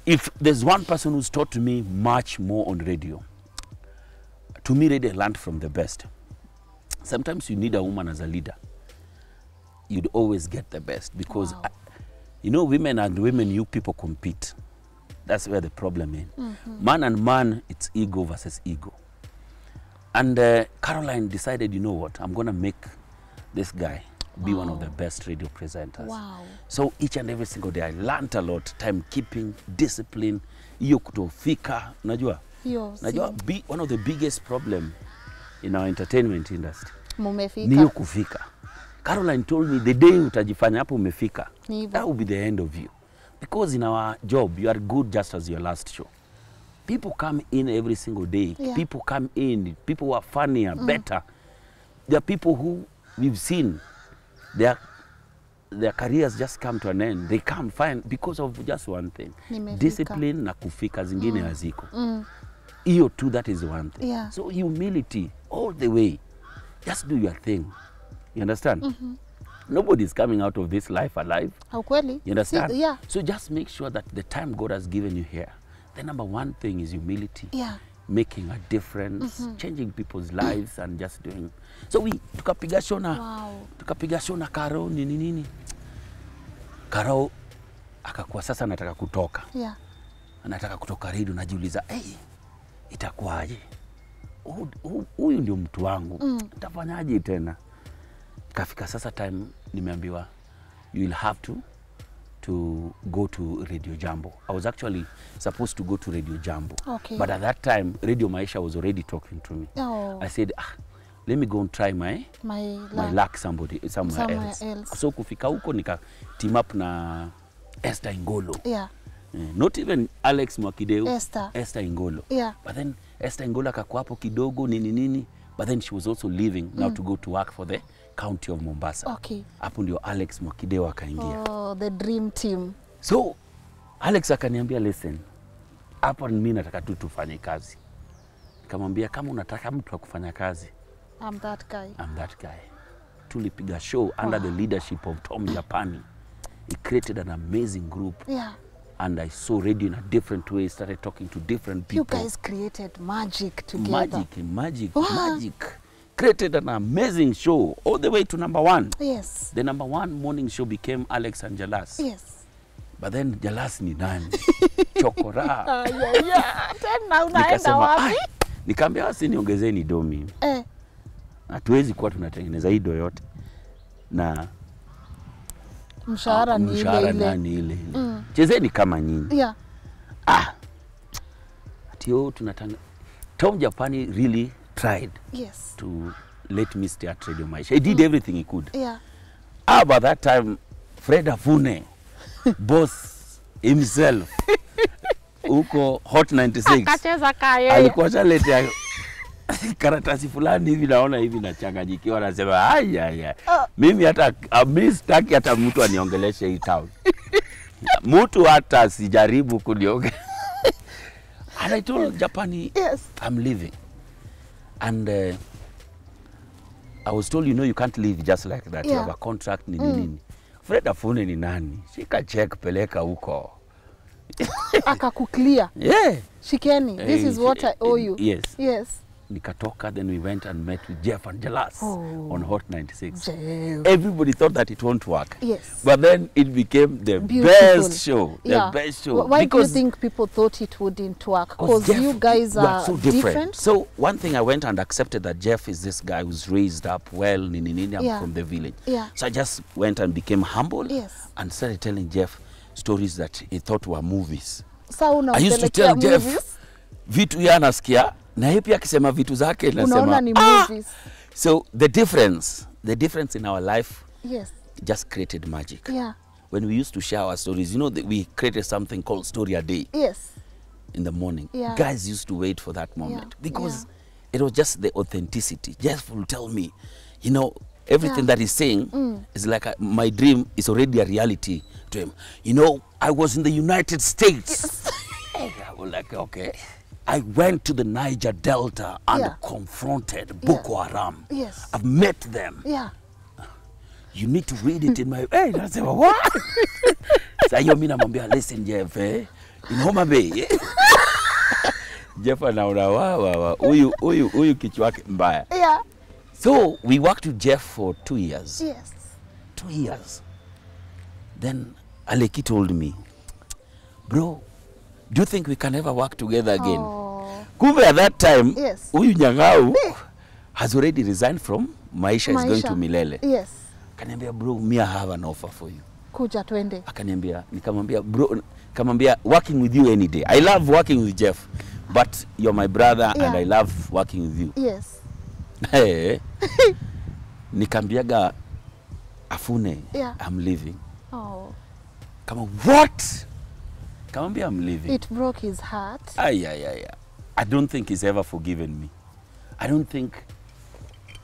If there's one person who's taught me much more on radio, to me radio learned from the best. Sometimes you need a woman as a leader. You'd always get the best because women and women, you people compete. That's where the problem is. Man and man, it's ego versus ego. And Caroline decided, you know what, I'm going to make this guy be one of the best radio presenters.
Wow.
So each and every single day I learned a lot, time keeping, discipline, hiyo kutofika, unajua one of the biggest problem in our entertainment industry.
Mumefika.
Ni hiyo kufika. Caroline told me the day utajifanya hapo umefika, that will be the end of you. Because in our job, you are good just as your last show. People come in every single day. People come in. People who are funnier, better. There are people who we've seen their careers just come to an end. They come fine because of just one thing. Discipline na kufika zingine haziko. Iyo too, that is one thing. So humility all the way. Just do your thing. You understand? Nobody is coming out of this life alive.
You
understand? So just make sure that the time God has given you here, the number one thing is humility. Making a difference, changing people's lives and just doing. So tukapiga show na Karo nini. Karo akakuwa sasa anataka kutoka. Anataka kutoka radio, najiuliza, itakuwaje? Huyu ndio mtu wangu. Nitafanyaje tena? Kafika sasa time nimeambiwa you will have to go to Radio Jambo. I was actually supposed to go to Radio Jambo. But at that time Radio Maisha was already talking to me. I said, let me go and try my luck somewhere else. So kufika huko nika team up na Esther Ingolo. Not even Alex Mwakideu.
Esther
Ingolo.
Yeah.
But then Esther Ingolo akakuwa hapo kidogo nini. But then she was also leaving now to go to work for the county of Mombasa.
Okay.
Hapo ndio Alex Mwakideu akaingia.
Oh, the dream team.
So Alex akaniambia, listen, hapa mimi nataka tu tufanye kazi. Nikamwambia, kama unataka mtu wa kufanya kazi,
I'm that guy.
Tulipiga show under the leadership of Tom Japani. He created an amazing group.
Yeah.
And I saw radio in a different way, started talking to different people.
You guys created magic together.
Magic. Created an amazing show all the way to #1.
Yes.
The #1 morning show became Alex and Jalas.
Yes.
But then Jalas ni nani? Chokora.
Yeah. Tena unaenda wapi?
Nikamwambia basi niongezeni do mimi. Hatuwezi kuwa tunatengeneza hii do yote. Na
mshahara ni
ile. Chezeni kama nyinyi.
Yeah.
Atio tunatanga. Tom Japani really tried
to
let me stay at Radio Maisha. He did everything he could.
Yeah.
By that time, Fred Afune, boss himself, uko Hot 96.
Akacheza kaya.
Alikuwa shaleta karatasi fulani hivi naona hivi nachanganyikiwa, anasema haya. Mimi hata sitaki hata mtu aniongeleshe hii town. Mtu hata sijaribu kuniongelesha. And I told Japani, I'm leaving. And I was told, you can't leave just like that. You have a contract, nini. Fred Afune ni nani? Shika check, peleka huko.
Akakuclear.
Yeah.
Shikeni, this is what I owe you.
Yes. Nikatoka, then we went and met with Jeff and Jalas on Hot 96.
Jeff.
Everybody thought that it won't work.
Yes.
But then it became the best show. The best show.
Why do you think people thought it wouldn't work? Because you guys are
so different. So one thing, I went and accepted that Jeff is this guy who's raised up well, I'm from the village.
Yeah.
So I just went and became humble and started telling Jeff stories that he thought were movies.
So
I used to tell Jeff vitu ya nasikia na yeye pia akisema vitu zake nasema
movies.
So the difference in our life just created magic.
Yeah.
When we used to share our stories, we created something called Story a Day.
Yes.
In the morning.
Yeah.
Guys used to wait for that moment because it was just the authenticity. Jeff will tell me, everything that he's saying is like my dream is already a reality to him. I was in the United States. I was like, okay. I went to the Niger Delta and confronted Boko Haram.
Yes.
I've met them.
Yeah.
You need to read it in my... Hey, I said, what? So mimi namwambia, listen, Jeff, in Homa Bay. Jeff anaona huyu kichwa yake mbaya.
Yeah.
So we worked with Jeff for 2 years.
Yes.
2 years. Then Aleki told me, bro, do you think we can ever work together again? Kumbe at that time, huyu Nyang'au has already resigned from Maisha is going to Milele.
Yes.
Akaniambia, bro, me I have an offer for you.
Kuja twende.
Nikamwambia, bro, working with you any day. I love working with Jeff, but you're my brother and I love working with you.
Yes.
Hey. Nikambiaga Afune, I'm leaving.
Oh.
Come on, what? Kamambia, I'm leaving.
It broke his heart.
I don't think he's ever forgiven me. I don't think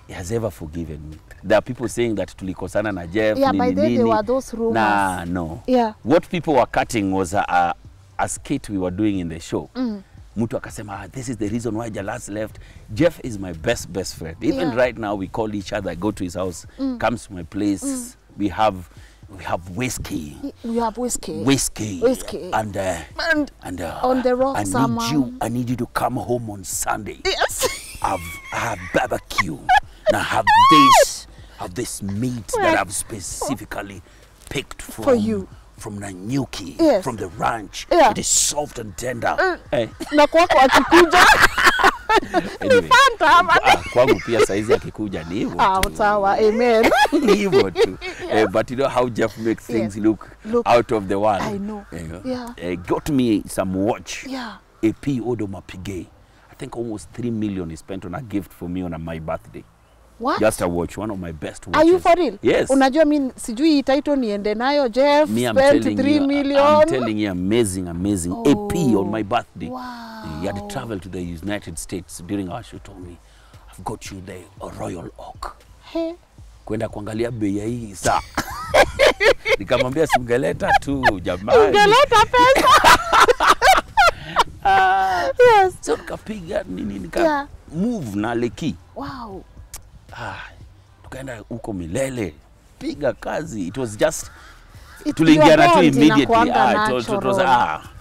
he has ever forgiven me. There are people saying that tulikosana na Jeff.
Yeah, by then there were those rumors.
No.
Yeah.
What people were cutting was a skit we were doing in the show. Mutu akasema, this is the reason why Jalas left. Jeff is my best friend. Even right now, we call each other. I go to his house, comes to my place. We have whiskey.
We have whiskey.
Whiskey. And
on the rocks,
I need you to come home on Sunday.
Yes.
I have barbecue. And I have this meat that I've specifically picked
for you.
From Nanyuki, from the ranch. It is soft and tender.
Na kwako akikuja.
Anyway, kwangu pia saizi akikuja ni hivyo.
Sawa, amen.
Ni hivyo tu. But you know how Jeff makes things look out of the world.
I know.
Got me some watch.
Yeah.
AP Odo Mapige. I think almost 3 million is spent on a gift for me on my birthday.
What?
Just a watch, one of my best watches.
Are you for real?
Yes.
Unajua mimi sijui title niende nayo Jeff,
Me,
spent 3 million.
I'm telling you, amazing. AP on my birthday.
Wow.
He had to travel to the United States during our show. Told me, I've got you the Royal Oak.
Hey.
Kwenda kuangalia bei ya hii saa. Nikamwambia simgeleta tu jamani.
Ungeleta pesa. Yes.
So nikapiga nini nika move na Leki.
Wow.
Tukaenda huko milele. Piga kazi. It was just tuliingiana tu immediately. It was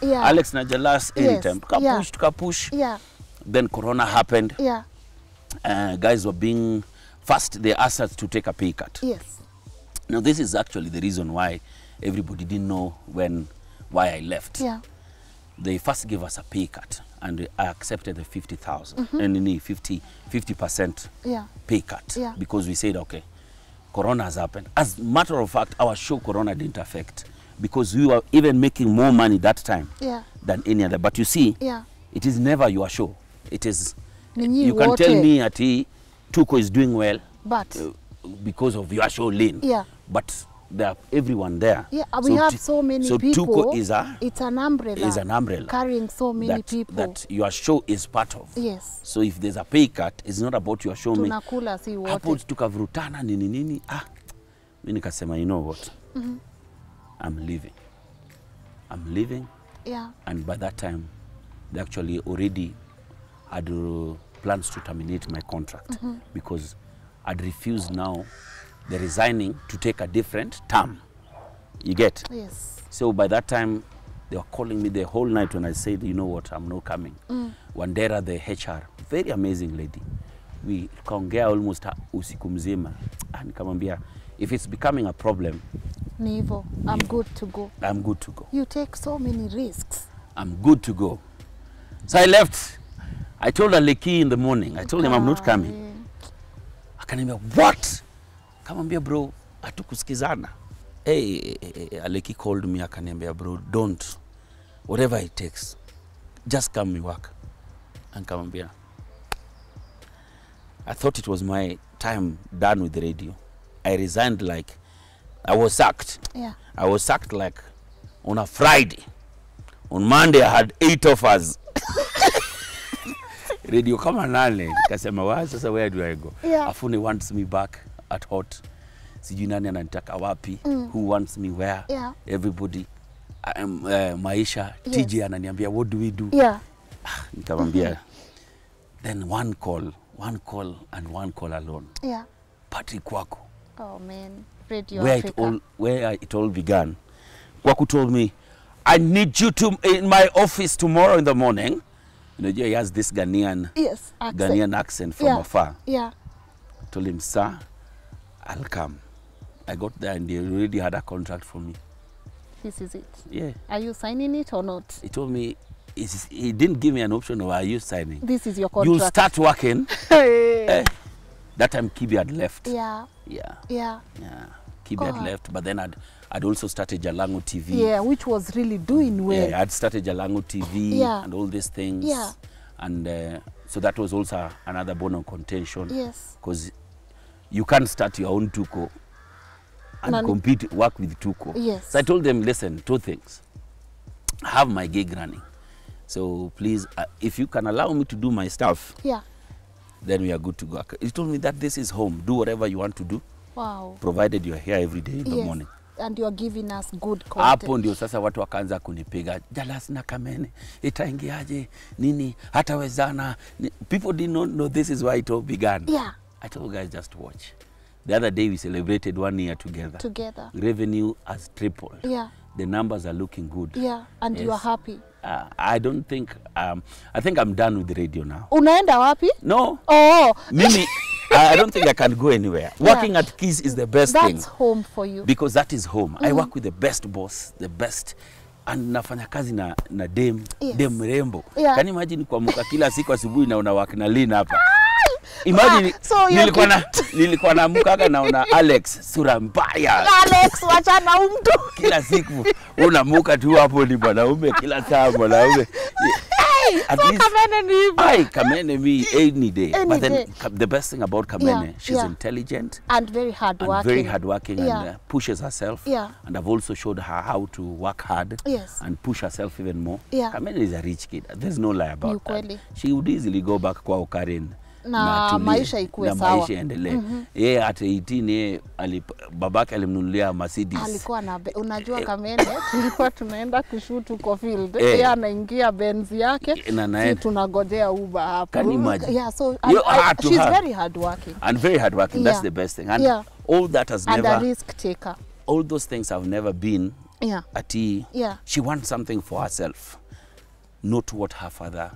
Alex na Jalas anytime. Tukapush.
Yeah.
Then Corona happened.
Yeah.
Guys were being first they asked us to take a pay cut.
Yes.
Now this is actually the reason why everybody didn't know why I left.
Yeah.
They first gave us a pay cut and I accepted the 50,000 and 50% pay cut because we said, okay, Corona has happened. As a matter of fact, our show Corona didn't affect because we were even making more money that time than any other. But you see, it is never your show. It is, you can tell me that Tuko is doing well, but because of your show, Lynn. Yeah. But there are everyone there. Yeah,
we have so many people.
Tuko is
it's an umbrella.
Is an umbrella
carrying so many people
that your show is part of.
Yes.
So if there's a pay cut, it's not about your show.
Tunakula si wote.
Hapo tukavurutana nini. Mimi nikasema, you know what? I'm leaving. Yeah. And by that time, they actually already had plans to terminate my contract because I'd refused now the resigning to take a different term. You get? Yes. So by that time, they were calling me the whole night when I said, you know what, I'm not coming. Wandera, the HR, very amazing lady. We kaongea almost usiku mzima. Nikamwambia, if it's becoming a problem,
Nivo, I'm good to go.
I'm good to go.
You take so many risks.
I'm good to go. So I left. I told Aleki in the morning. I told him I'm not coming. Akaniambia, what? Kamwambia, bro, hatukusikizana. Hey, Aleki called me, akaniambia, bro, don't. Whatever it takes, just come and work. And kamwambia, I thought it was my time done with the radio. I resigned like, I was sacked. Yeah. I was sacked like on a Friday. On Monday, I had 8 offers. Radio kama 8. Kasema, wa sasa where do I go? Yeah. Afuni wants me back at Hot. Sijui nani ananitaka wapi. Who wants me where? Yeah. Everybody. Maisha. Yes. TJ ananiambia, what do we do? Yeah. Nikamwambia. Then one call and one call alone. Yeah. Patrick Wako.
Oh man. Radio
where it all began. Kwaku told me, I need you to in my office tomorrow in the morning. You know, he has this Ghanaian accent from afar. Yeah. I told him, sir, I'll come. I got there and they already had a contract for me.
This is it?
Yeah.
Are you signing it or not?
He told me, he didn't give me an option of, are you signing?
This is your contract.
You'll start working. That time Kibi had left. Yeah. Yeah. Yeah. Yeah. Kibi had left, but then I'd also started Jalang'o TV.
Yeah, which was really doing well.
Yeah, I'd started Jalang'o TV and all these things. Yeah. And so that was also another bone of contention. Yes. Because you can't start your own Tuko and work with Tuko. Yes. So I told them, listen, 2 things. I have my gig running. So please, if you can allow me to do my stuff, then we are good to go. He told me that this is home. Do whatever you want to do. Wow. Provided you're here every day in the morning.
And you're giving us good content.
Hapo ndio sasa watu wakaanza kunipiga. Jalas na Kamene, itaingiaje, nini, hatawezana. People did not know this is why it all began. Yeah. I told guys, just watch. The other day we celebrated 1 year together. Revenue has tripled. Yeah. The numbers are looking good. Yeah. And you are happy. I don't think, I think I'm done with the radio now.
Unaenda wapi?
No. Oh. Mimi, I don't think I can go anywhere. Working at Keys is the best thing.
That's home for you.
Because that is home. I work with the best boss, the best. And nafanya kazi na dem rembo. Yeah. Can you imagine kuamka kila siku asubuhi na unawaka na Lynn hapa? Imagine nilikuwa naamka naona Alex sura mbaya.
Alex wachana mtu.
Kila siku unaamka tu hapo ni mwanaume kila saa mwanaume. At
so
least,
Kamene ni hivyo.
I Kamene me any day.
Any
But then
day.
the best thing about Kamene,
Yeah,
she's
yeah.
intelligent.
And very hardworking.
And very hardworking
Yeah.
and pushes herself.
Yeah.
And I've also showed her how to work hard
Yes.
and push herself even more.
Yeah.
Kamene is a rich kid. There's no lie about that.
Ukweli.
She would easily go back kwa Karen.
Na
atulie,
maisha ikuwe
na
sawa.
maisha endelee. Yeye at 18 yeye babake alimnunulia Mercedes.
Alikuwa na unajua Kamene tulikuwa tunaenda kushoot kwa field. Yeye anaingia Benz yake. Si tunagojea Uber hapo.
Can you imagine?
Yeah, so
she's
very hardworking.
And very hardworking.
Yeah.
That's the best thing. And
yeah.
all that has
and
never.
And a risk taker.
All those things have never been.
Yeah.
Yeah. She wants something for herself, not what her father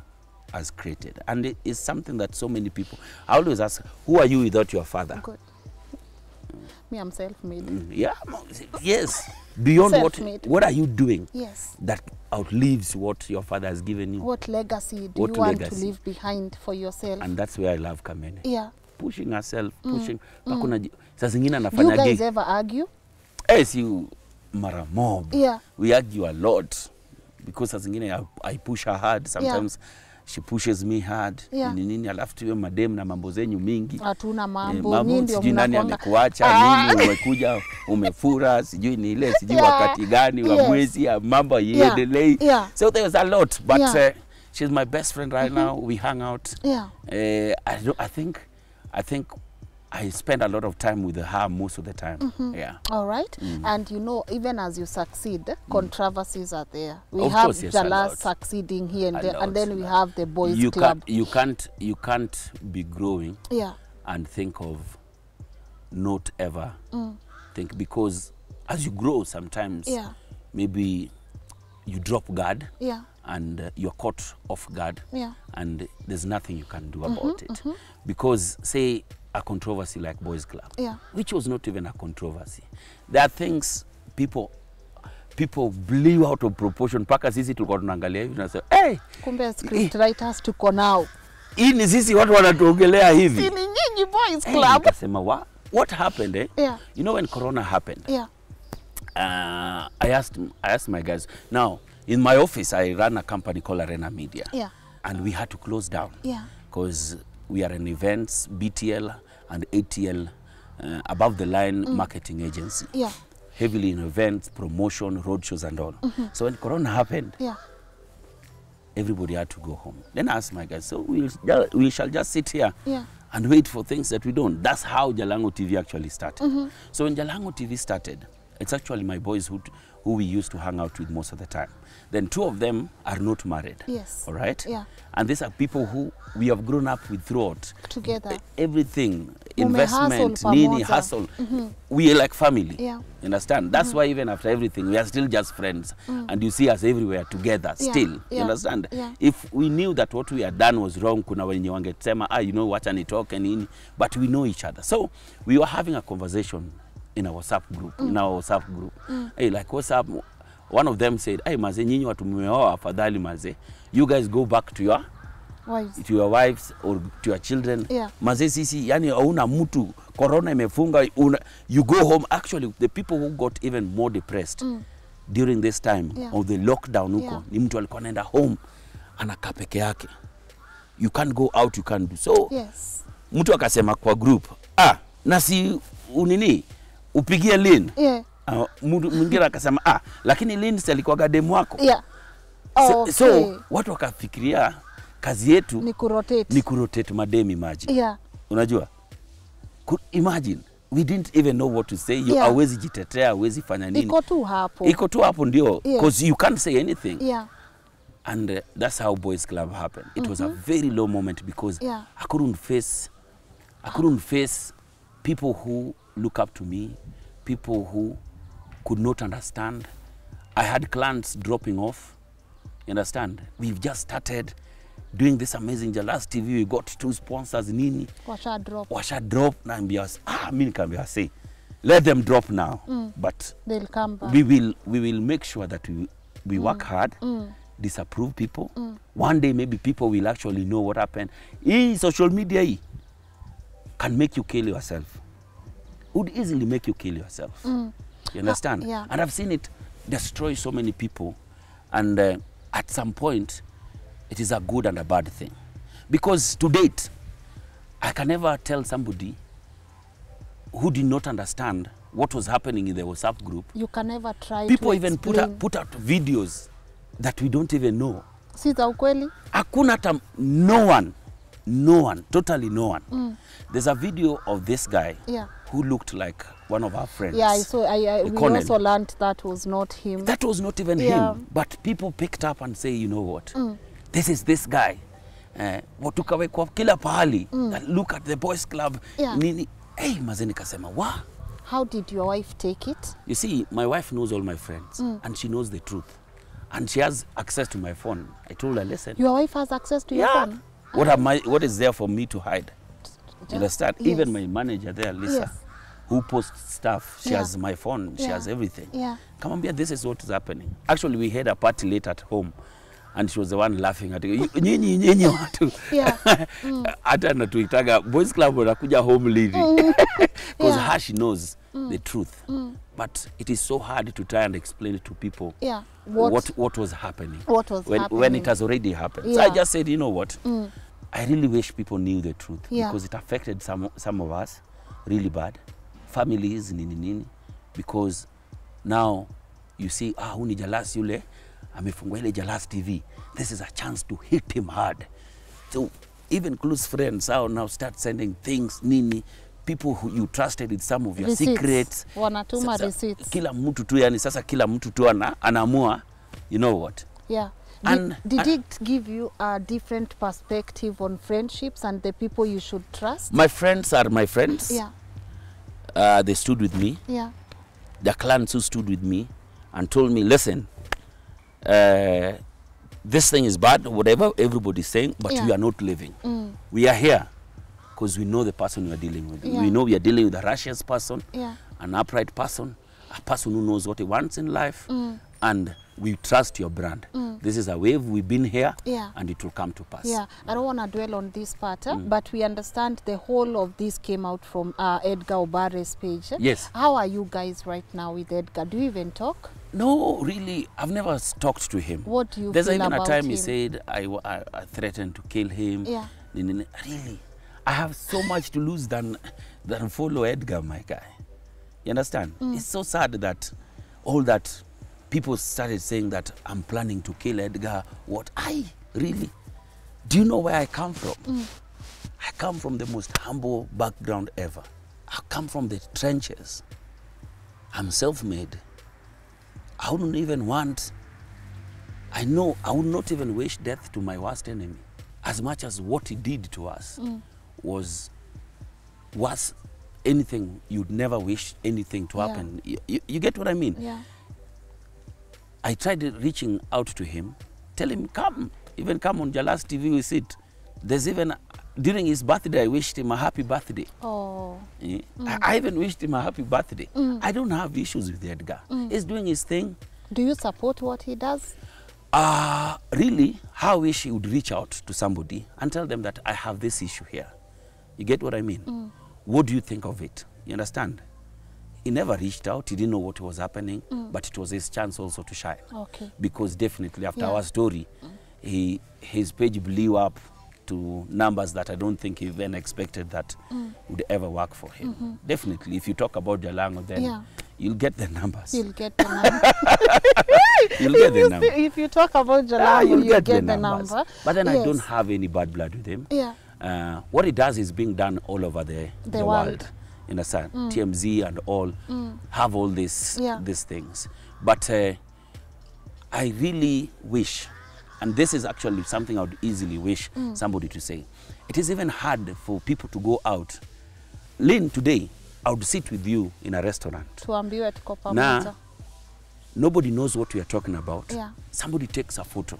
has created. And it is something that so many people, I always ask, who are you without your father?
Good. Me, I'm self-made.
Yeah, yes. Beyond what are you doing?
Yes.
That outlives what your father has given you.
What legacy do you want to leave behind for yourself?
And that's where I love Kamene.
Yeah.
Pushing herself, pushing. Saa zingine anafanya.
You guys ever argue?
Yes, you mara mob.
Yeah.
We argue a lot because saa zingine I push her hard. Sometimes she pushes me hard.
Yeah.
Nini alafu tuwe madem na mambo zenyu mingi.
Hatuna mambo. Nini ndio
sijui nani amekuacha, nini umekuja umefura, sijui ni ile, sijui wakati gani wa mwezi, mambo iendelee. So there's a lot, but she's my best friend right now. We hang out.
Yeah.
I think I spend a lot of time with her most of the time. Yeah.
All right. And you know, even as you succeed, controversies are there. We
of
have
course, yes,
Jala succeeding here and there, and then we have the boys
you
club.
You can't be growing.
Yeah.
And think of not ever think, because as you grow sometimes maybe you drop guard.
Yeah.
And you're caught off guard. Yeah. And there's nothing you can do about it. Because say a controversy like Boys Club, which was not even a controversy. There are things people blew out of proportion. Paka sisi tulikuwa tunaangalia hivi na say, hey,
kumbe script writers tuko now.
Hii ni sisi watu wanatuongelea hivi.
Si ni nyinyi Boys Club.
Nikasema what happened
Yeah.
You know when Corona happened?
Yeah.
I asked my guys. Now, in my office, I run a company called Arena Media.
Yeah.
And we had to close down.
Yeah.
Because we are an events, BTL and ATL, above the line marketing agency.
Yeah.
Heavily in events, promotion, roadshows and all. So when Corona happened, everybody had to go home. Then I asked my guys, so we shall just sit here and wait for things that we don't. That's how Jalang'o TV actually started. So when Jalang'o TV started, it's actually my boys who we used to hang out with most of the time. Then 2 of them are not married.
Yes.
All right?
Yeah.
And these are people who we have grown up with throughout.
Together.
Everything, investment, nini, hustle. We are like family.
Yeah.
You understand? That's why even after everything, we are still just friends. And you see us everywhere together, still. You understand?
Yeah.
If we knew that what we had done was wrong, kuna wenye wangesema, you know what, and talk and nini. But we know each other. So we were having a conversation in our WhatsApp group. Hey, like WhatsApp, one of them said, hey, maze, nyinyi watu mmeoa afadhali maze. You guys go back to your wives or to your children.
Yeah.
Maze sisi, yani hauna mtu, corona imefunga, you go home. Actually, the people who got even more depressed during this time of the lockdown huko, ni mtu alikuwa anaenda home, anakaa peke yake. You can't go out, you can't do. So, mtu akasema kwa group, nasi unini, upigie Lynn.
Yeah.
Mwingine akasema lakini Lynn alikuwa demu wako.
Yeah.
So watu wakafikiria kazi yetu ni kurotate madem. Imagine.
Yeah.
Unajua? Imagine we didn't even know what to say. You hawezi jitetea, hawezi fanya nini. Iko tu hapo ndio, because you can't say anything.
Yeah.
And that's how Boys Club happened. It was a very low moment because I couldn't face people who look up to me, people who could not understand. I had clients dropping off. You understand? We've just started doing this amazing Last TV. We got 2 sponsors. Nini? Washa drop. Mimi nikamwambia say, let them drop now. But
they'll come back.
We will make sure that we work hard. Disapprove people. One day maybe people will actually know what happened. Social media can make you kill yourself. Would easily make you kill yourself. You understand?
And
I've seen it destroy so many people. And at some point, it is a good and a bad thing. Because to date, I can never tell somebody who did not understand what was happening in the WhatsApp group.
You can never try
People
to
even put out videos that we don't even know.
Si za ukweli?
Hakuna hata no one, totally no one. There's a video of this guy who looked like one of our friends.
Yeah, so we also learned that was not him.
That was not even him. But people picked up and say, you know what? This is this guy. Tukawekwa kila pahali. Look at the boys club. Nini. Hey, mazeni kasema, wa?
How did your wife take it?
You see, my wife knows all my friends and she knows the truth. And she has access to my phone. I told her, listen.
Your wife has access to your phone?
What is there for me to hide? You understand?
Yes.
Even my manager there, Lisa, who posts stuff, she has my phone, she has everything. Kamambia, this is what is happening. Actually, we had a party late at home. And she was the one laughing at it. Nyinyi watu. Hata natuitaga boys club wanakuja home lady. Because her, she knows the truth. But it is so hard to try and explain it to people what was happening. When it has already happened. So I just said, you know what? I really wish people knew the truth. Because it affected some of us really bad. Families, nini. Because now you see, huni Jalas yule, amefungwa ile Jalas TV. This is a chance to hit him hard. So even close friends now start sending things, nini, people who you trusted with some of your secrets.
Wanatuma receipts.
Kila mtu tu, yani sasa kila mtu tu anaamua, you know what?
Yeah. Did it give you a different perspective on friendships and the people you should trust? My
friends are my friends. Yeah. They stood with me.
Yeah.
The clans who stood with me and told me, listen, this thing is bad, whatever everybody's saying, but we are not living. We are here because we know the person we are dealing with. We know we are dealing with a righteous person, an upright person, a person who knows what he wants in life, and we trust your brand. This is a wave, we've been here, and it will come to pass.
Yeah, I don't want to dwell on this part, but we understand the whole of this came out from Edgar Obare's page.
Yes.
How are you guys right now with Edgar? Do you even talk?
No, really, I've never talked to him.
What do you
There's
feel
even
about
a time
him?
he said I threatened to kill him.
Yeah.
Really, I have so much to lose than follow Edgar, my guy. You understand? It's so sad that all that people started saying that I'm planning to kill Edgar. What? Really? Do you know where I come from? I come from the most humble background ever. I come from the trenches. I'm self-made. I wouldn't even want, I know I would not even wish death to my worst enemy. As much as what he did to us was anything you'd never wish anything to happen. You get what I mean?
Yeah.
I tried reaching out to him, tell him, come on Jalas TV, we sit. There's even, during his birthday, I wished him a happy birthday.
Oh.
Yeah. I even wished him a happy birthday. I don't have issues with Edgar. He's doing his thing.
Do you support what he does?
Really, how I wish he would reach out to somebody and tell them that I have this issue here. You get what I mean? What do you think of it? You understand? He never reached out. He didn't know what was happening, but it was his chance also to shine.
Okay.
Because definitely after our story, his page blew up to numbers that I don't think he even expected that would ever work for him. Definitely, if you talk about Jalang'o, then you'll get the numbers.
You'll get the number.
You'll get the number.
If you talk about Jalang'o, you'll get the number.
But then I don't have any bad blood with him.
Yeah.
What he does is being done all over the world. You understand? TMZ and all have all these things. But I really wish, and this is actually something I would easily wish somebody to say. It is even hard for people to go out. Lynn, today, I would sit with you in a restaurant.
Tuambiwe tuko pamoja.
Now, nobody knows what we are talking about.
Yeah.
Somebody takes a photo.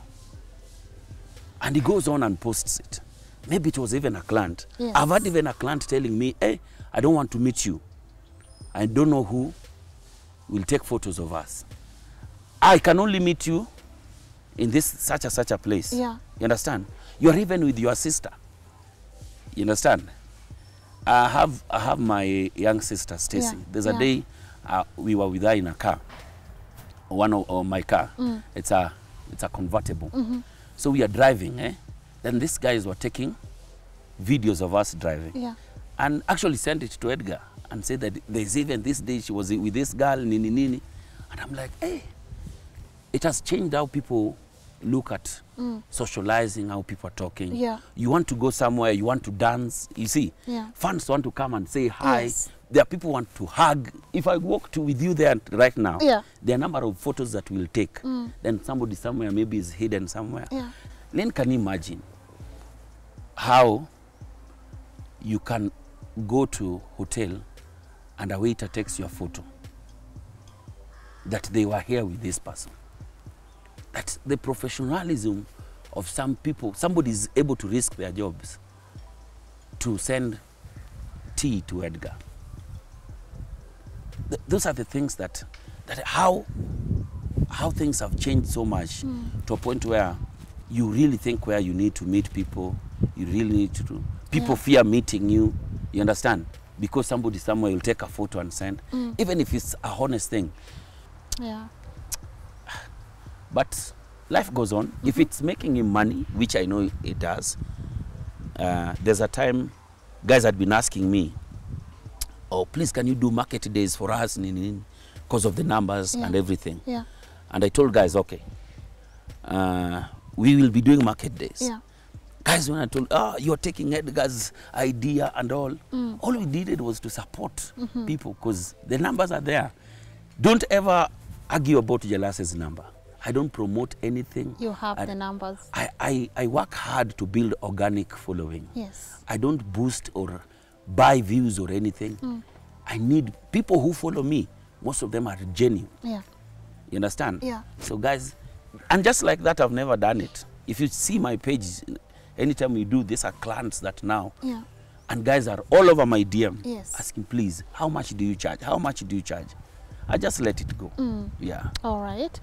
And he goes on and posts it. Maybe it was even a client.
Yes.
I've had even a client telling me, hey, I don't want to meet you. I don't know who will take photos of us. I can only meet you in this such a place.
Yeah.
You understand? You are even with your sister. You understand? I have my young sister, Stacy. There's a day we were with her in a car. One of my car. It's a convertible. So we are driving, eh? Then these guys were taking videos of us driving.
Yeah.
And actually sent it to Edgar and said that there's even this day she was with this girl, nini nini. And I'm like, hey, it has changed how people look at socializing, how people are talking.
Yeah.
You want to go somewhere, you want to dance, you see.
Yeah.
Fans want to come and say hi.
Yes.
There are people who want to hug. If I walk with you there right now,
Yeah.
there are a number of photos that we'll take. Then somebody somewhere maybe is hidden somewhere.
Yeah.
Lynn, can you imagine how you can go to hotel and a waiter takes your photo that they were here with this person? That's the professionalism of some people. Somebody is able to risk their jobs to send tea to Edgar. Those are the things that how things have changed so much to a point where you really think where you need to meet people, you really need to do. People fear meeting you, you understand? Because somebody somewhere will take a photo and send, even if it's a honest thing.
Yeah.
But life goes on. If it's making him money, which I know it does, there's a time guys had been asking me, oh, please, can you do market days for us, because of the numbers and everything.
Yeah.
And I told guys, okay, we will be doing market days.
Yeah.
Guys, when I told, you're taking Edgar's idea and all we did was to support people because the numbers are there. Don't ever argue about Jalas's number. I don't promote anything.
You have the numbers.
I work hard to build organic following.
Yes.
I don't boost or buy views or anything. I need people who follow me. Most of them are genuine.
Yeah.
You understand?
Yeah.
So guys, and just like that, I've never done it. If you see my page, anytime we do, these are clients that now.
Yeah.
And guys are all over my DM
Yes.
asking, please, how much do you charge? How much do you charge? I just let it go. Yeah.
All right.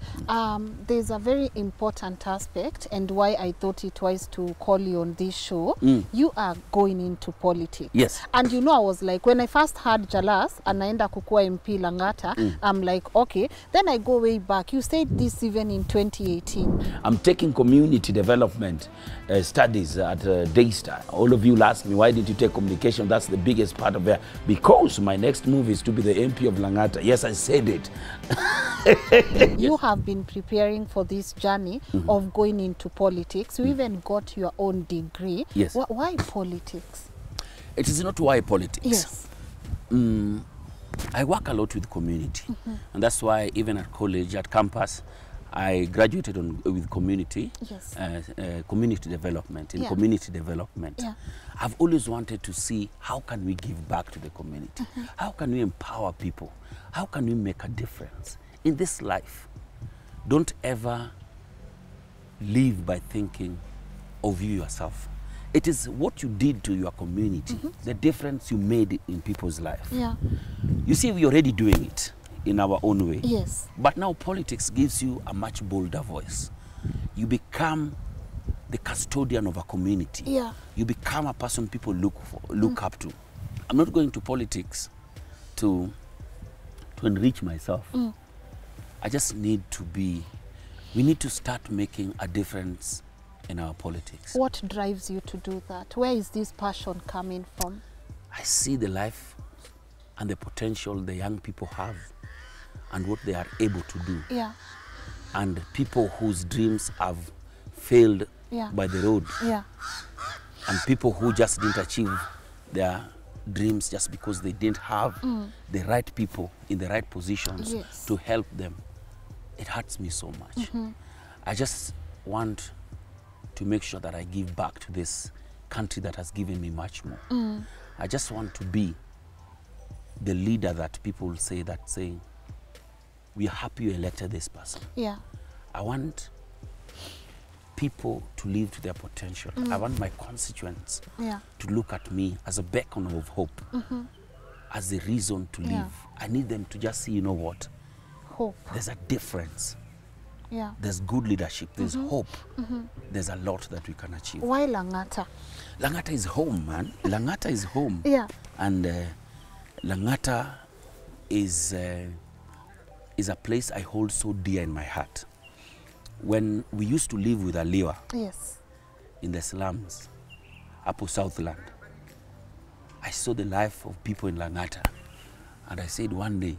There's a very important aspect and why I thought it wise to call you on this show. You are going into politics.
Yes.
And you know, I was like, when I first heard Jalas, anaenda kukua MP Langata, I'm like, okay. Then I go way back. You said this even in 2018.
I'm taking community development studies at Daystar. All of you ask me, why did you take communication? That's the biggest part of it. Because my next move is to be the MP of Langata. Yes, I said it.
You have been preparing for this journey of going into politics. You even got your own degree.
Yes.
Why politics?
It is not why politics.
Yes.
I work a lot with community. And that's why even at college, at campus, I graduated with community,
Yes.
Community development. In
Yeah.
community development,
Yeah.
I've always wanted to see how can we give back to the community? How can we empower people? How can we make a difference in this life? Don't ever live by thinking of you yourself. It is what you did to your community, the difference you made in people's life.
Yeah.
You see, we're already doing it in our own way.
Yes.
But now politics gives you a much bolder voice. You become the custodian of a community.
Yeah.
You become a person people look up to. I'm not going to politics to enrich myself. I just need to be, we need to start making a difference in our politics.
What drives you to do that? Where is this passion coming from?
I see the life and the potential the young people have and what they are able to do.
Yeah.
And people whose dreams have failed
Yeah.
by the road.
Yeah.
And people who just didn't achieve their dreams just because they didn't have the right people in the right positions
Yes.
to help them. It hurts me so much. I just want to make sure that I give back to this country that has given me much more. I just want to be the leader that people say that saying, we are happy you elected this person.
Yeah.
I want people to live to their potential. I want my constituents
Yeah.
to look at me as a beacon of hope, as a reason to live.
Yeah.
I need them to just see, you know what,
Hope.
there's a difference.
Yeah.
There's good leadership, there's hope. There's a lot that we can achieve.
Why Langata?
Langata is home, man. Langata is home.
Yeah.
And Langata is a place I hold so dear in my heart. when we used to live with Aliwa
Yes.
in the slums, Apo Southland, I saw the life of people in Langata. And I said, one day,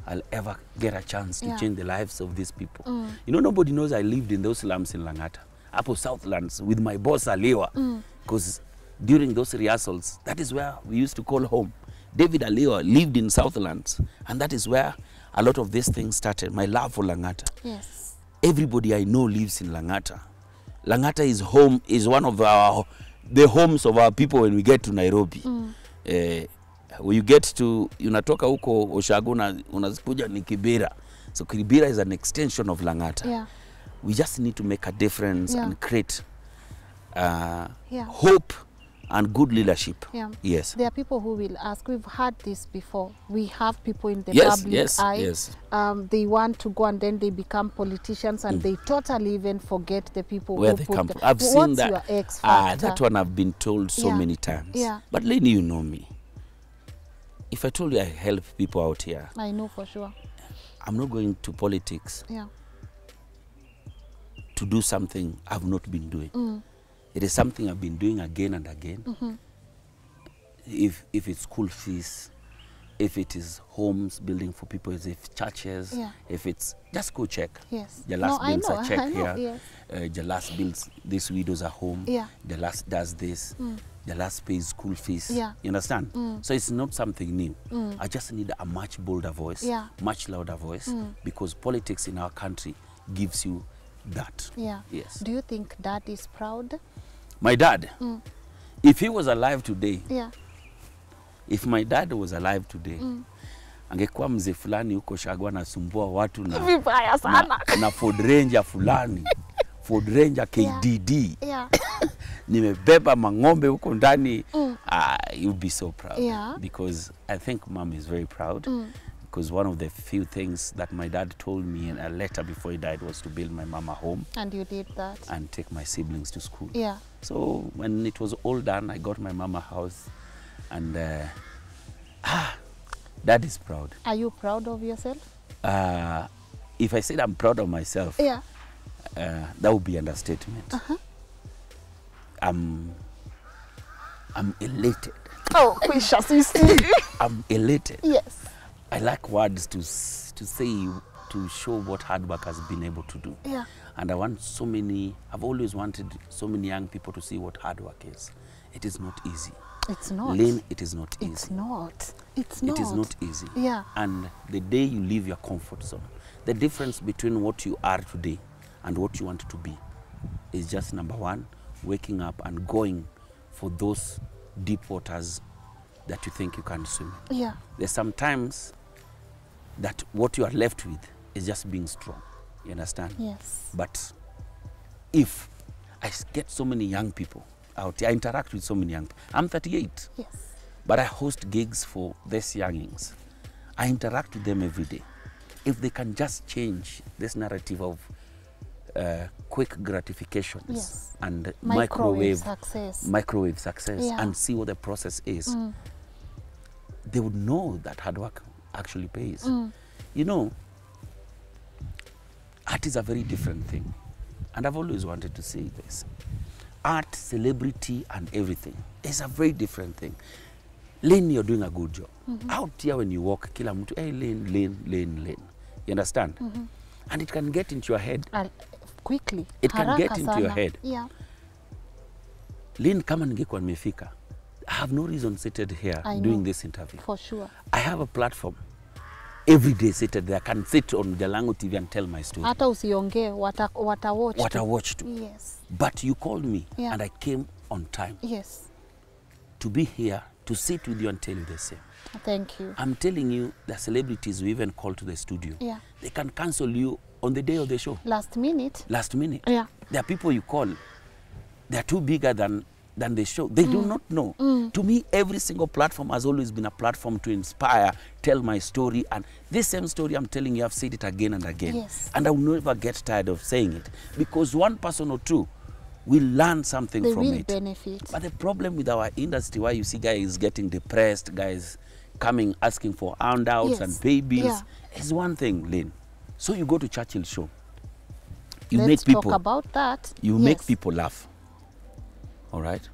I'll ever get a chance to change the lives of these people. You know, nobody knows I lived in those slums in Langata, Apo Southlands, with my boss Aliwa. Because during those rehearsals, that is where we used to call home. David Aliwa lived in Southlands, and that is where a lot of these things started, my love for Langata.
Yes.
Everybody I know lives in Langata. Langata is home, is one of the homes of our people when we get to Nairobi. When you get to, unatoka huko Oshago unakuja ni Kibera. So Kibera is an extension of Langata.
Yeah.
We just need to make a difference and create
Yeah.
hope and good leadership.
Yeah.
Yes.
There are people who will ask, we've had this before. We have people in the
Yes,
public
yes,
eye.
yes.
They want to go and then they become politicians and they totally even forget the people
Where
who
they
put
come
the,
from. I've
what's
seen that.
your X factor?
That one I've been told so many times.
Yeah.
But Lynn, you know me. If I told you I help people out here,
I know for sure.
I'm not going to politics
Yeah.
to do something I've not been doing. It is something I've been doing again and again. If it's school fees, if it is homes, building for people, if it's churches, if it's, just go check.
Yes.
The last builds a check
I know,
here.
yes.
The last builds, these widows are home.
Yeah.
The last does this. The last pays school fees.
Yeah.
You understand? So it's not something new. I just need a much bolder voice, much louder voice, because politics in our country gives you that.
Yeah.
Yes.
Do you think Dad is proud?
My dad, if he was alive today,
Yeah.
if my dad was alive today, angekuwa mzee fulani huko Shagwa anasumbua watu
Vibaya sana.
na Ford Ranger fulani, Ford Ranger KDD.
Yeah.
Nimebeba mang'ombe huko ndani. You'll be so proud.
Yeah.
Because I think Mom is very proud. Because one of the few things that my dad told me in a letter before he died was to build my mama home.
And you did that.
And take my siblings to school.
Yeah.
So when it was all done, I got my mama house. And Dad is proud.
Are you proud of yourself?
If I said I'm proud of myself,
Yeah.
that would be an understatement. I'm elated.
Oh, precious, you see.
I'm elated.
Yes.
I like words to say, to show what hard work has been able to do.
Yeah.
And I've always wanted so many young people to see what hard work is. It is not easy.
It's not.
Lynn, it is not easy.
It's not. It's not.
It is not easy.
Yeah.
And the day you leave your comfort zone, the difference between what you are today and what you want to be is just number one, waking up and going for those deep waters that you think you can't swim in.
Yeah.
There's sometimes that what you are left with is just being strong. You understand?
Yes.
But if I get so many young people out here, I interact with so many young people. I'm 38.
Yes.
But I host gigs for these youngings. I interact with them every day. If they can just change this narrative of quick gratifications and microwave success and see what the process is, they would know that hard work actually pays. You know, art is a very different thing. And I've always wanted to say this. Art, celebrity, and everything is a very different thing. Lynn, you're doing a good job. Out here when you walk, kila mtu, hey, Lynn. You understand? And it can get into your head.
Quickly.
It can get into your head.
Yeah.
Lynn, kama ningekuwa nimefika, I have no reason seated here doing this interview.
For sure.
I have a platform. Every day seated there, I can sit on Jalang'o TV and tell my story.
Hata usiongee, watawatch.
Watawatch too.
Yes.
But you called me and I came on time.
Yes.
To be here, to sit with you and tell you the same.
Thank you.
I'm telling you, the celebrities we even call to the studio.
Yeah.
They can cancel you on the day of the show.
Last minute.
Last minute.
Yeah.
There are people you call, they're too bigger than the show. They do not know. To me, every single platform has always been a platform to inspire, tell my story. And this same story I'm telling you, I've said it again and again.
Yes.
And I will never get tired of saying it. Because one person or two will learn something from it.
They will benefit.
But the problem with our industry, why you see guys getting depressed, guys coming asking for handouts and pay bills, is one thing, Lynn. So you go to Churchill's show.
Let's talk about that.
You make people laugh. All right?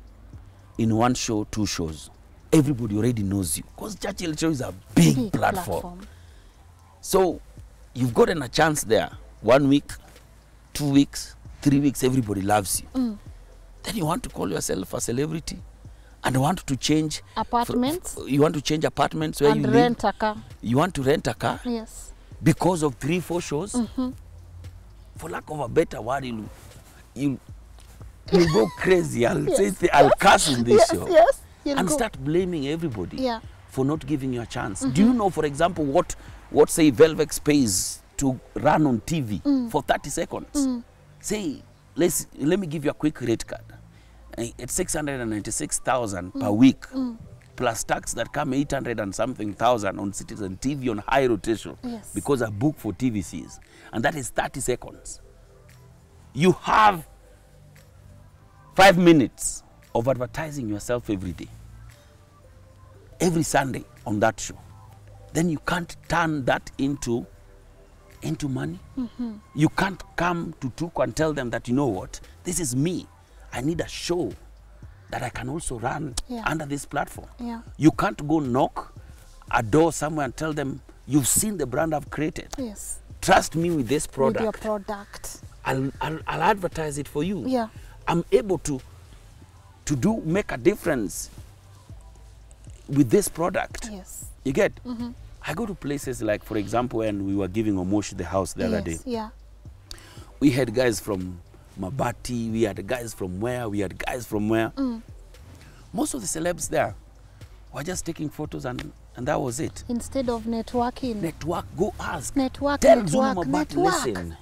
In one show, 2 shows, everybody already knows you. Because Churchill Show is a big platform. So you've gotten a chance there. 1 week, 2 weeks, 3 weeks, everybody loves you. Then you want to call yourself a celebrity and want to change
apartments.
You want to change apartments where
and
you
rent
live.
a car.
You want to rent a car.
Yes.
Because of 3-4 shows. For lack of a better word, you go crazy. I'll say I'll curse in this show.
Yes.
And start blaming everybody for not giving you a chance. Do you know, for example, what say Velvex pays to run on TV for 30 seconds? Say, let me give you a quick rate card. It's 696,000 per week, plus tax that come 800 and something thousand on Citizen TV on high rotation, because I book for TVCs, and that is 30 seconds. You have 5 minutes of advertising yourself every day, every Sunday on that show. Then you can't turn that into money. You can't come to Tuko and tell them that, you know what, this is me. I need a show that I can also run under this platform. You can't go knock a door somewhere and tell them, you've seen the brand I've created.
Yes.
Trust me with this product.
With your product.
I'll advertise it for you.
Yeah.
I'm able to make a difference with this product.
Yes.
You get? I go to places like, for example, when we were giving Omosh the house the other day.
Yeah.
We had guys from Mabati, we had guys from where, Most of the celebs there were just taking photos and that was it.
Instead of networking.
Network, go ask.
Network,
Tell Zulu Mabati, listen,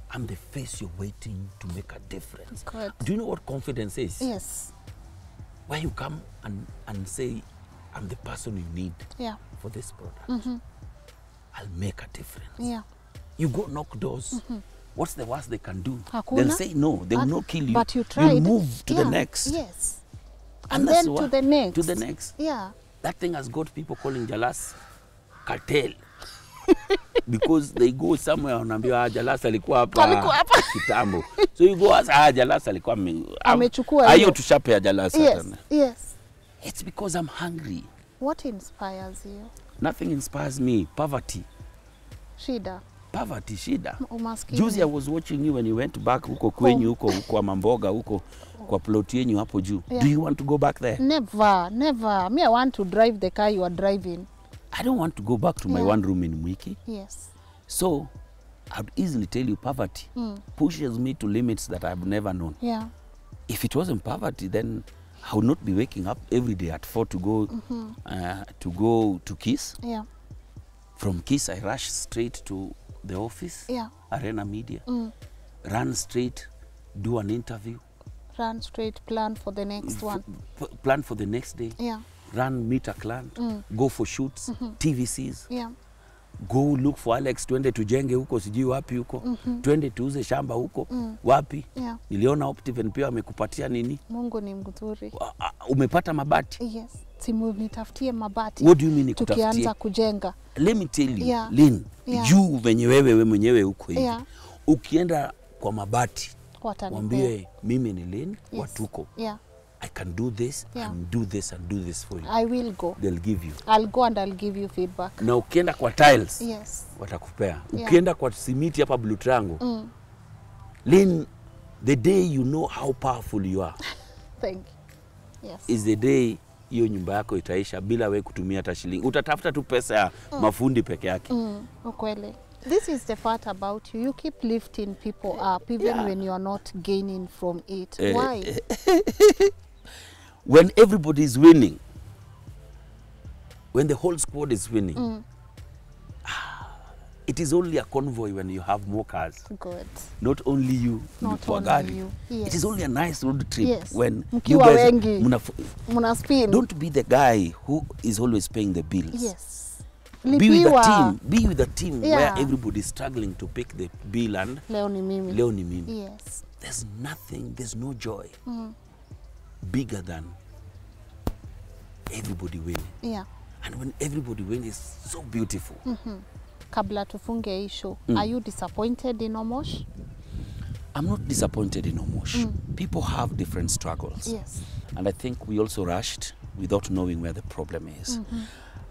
I'm the face you're waiting to make a difference.
Good.
Do you know what confidence is?
Yes.
Where you come and say, I'm the person you need for this product. I'll make a difference.
Yeah.
You go knock doors. What's the worst they can do?
Hakuna?
They'll say no. They will not kill you.
But you tried.
You'll move to the next.
Yes.
And
then to the next.
To the next.
Yeah.
That thing has got people calling Jalas cartel. Because they go somewhere and ambiwa Jalas alikuwa hapa kitambo. So you go ask, Jalas alikuwa
amechukua
hiyo. Ayo tushapea Jalas.
Yes. Yes.
It's because I'm hungry.
What inspires you?
Nothing inspires me. Poverty.
Shida.
Poverty, shida.
Umaskini.
Juzi I was watching you when you went back huko kwenyu huko kwa Mamboga huko kwa plot yenyu hapo juu. Do you want to go back there?
Never, never. Me, I want to drive the car you are driving.
I don't want to go back to my one room in Mwiki.
Yes.
So, I would easily tell you poverty pushes me to limits that I've never known.
Yeah.
If it wasn't poverty, then I would not be waking up every day at 4 to go to Kiss.
Yeah.
From Kiss, I rush straight to the office, Arena Media, run straight, do an interview.
Run straight, plan for the next one.
Plan for the next day.
Yeah.
Run, meet a client, go for shoots, TVCs.
Yeah.
Go look for Alex, twende tujenge huko, sijui wapi huko. Twende tuuze shamba huko, wapi.
Yeah.
Niliona Optiven pia wamekupatia nini?
Mungu ni mzuri.
Umepata mabati?
Yes. Simu nitafutie mabati.
What do you mean nikutafutie?
Tukianza kujenga.
Let me tell you, Lynn, juu venye wewe mwenyewe huko hivi. Ukienda kwa mabati, mwambie mimi ni Lynn wa Tuko.
Yeah.
I can do this and do this and do this for you.
I will go.
They'll give you.
I'll go and I'll give you feedback.
Na ukienda kwa tiles, watakupea.
Yeah.
Ukienda kwa simiti hapa Blue Triangle, Lynn, the day you know how powerful you are,
thank you. Yes.
is the day hiyo nyumba yako itaisha bila we kutumia hata shilingi. Utatafuta tu pesa ya mafundi peke yake.
Ukweli. This is the part about you. You keep lifting people up even when you are not gaining from it. Why?
When everybody is winning, when the whole squad is winning, it is only a convoy when you have more cars.
Good.
Not only you.
Not only you. Yes.
It is only a nice road trip when
you guys muna spin.
Don't be the guy who is always paying the bills.
Yes.
Be with a team. Be with a team where everybody is struggling to pick the bill and
leo ni mimi.
Leo ni mimi.
Yes.
There's nothing, there's no joy bigger than everybody winning.
Yeah.
And when everybody wins, it's so beautiful.
Kabla tufunge hii show, are you disappointed in Omosh?
I'm not disappointed in Omosh. People have different struggles.
Yes.
And I think we also rushed without knowing where the problem is.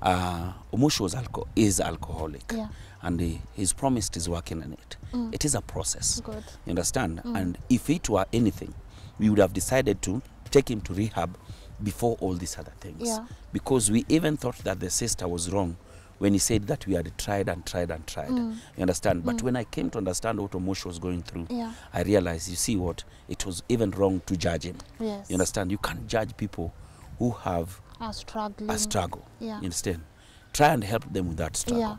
Omosh is alcoholic.
Yeah.
And he's promised he's working on it. It is a process.
Good.
You understand? And if it were anything, we would have decided to take him to rehab before all these other things.
Yeah.
Because we even thought that the sister was wrong when he said that we had tried and tried and tried. You understand? But when I came to understand what Omosh was going through, I realized, you see what? It was even wrong to judge him.
Yes.
You understand? You can't judge people who have a struggle.
Yeah.
You understand? Try and help them with that struggle.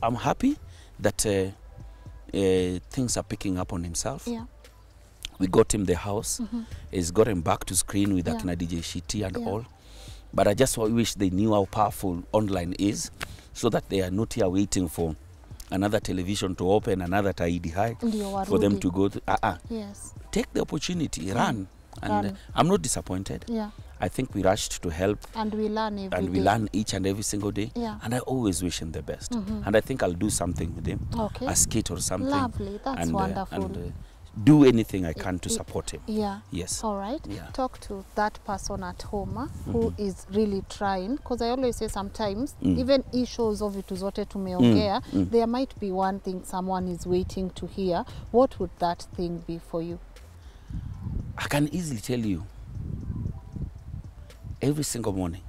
I'm happy that things are picking up on himself.
Yeah.
We got him the house. He's got him back to screen with Akina DJ Shiti and all. But I just wish they knew how powerful online is, so that they are not here waiting for another television to open, another Taidi High, for them to go to.
Yes.
Take the opportunity, run. And I'm not disappointed.
Yeah.
I think we rushed to help.
And we learn every day.
And we learn each and every single day.
Yeah.
And I always wish him the best. And I think I'll do something with him.
Okay.
A skit or something.
Lovely. That's wonderful.
And do anything I can to support him.
Yeah.
Yes.
All right.
Yeah.
Talk to that person at home who is really trying, because I always say sometimes even issues of vitu zote tumeongea, there might be one thing someone is waiting to hear. What would that thing be for you?
I can easily tell you, every single morning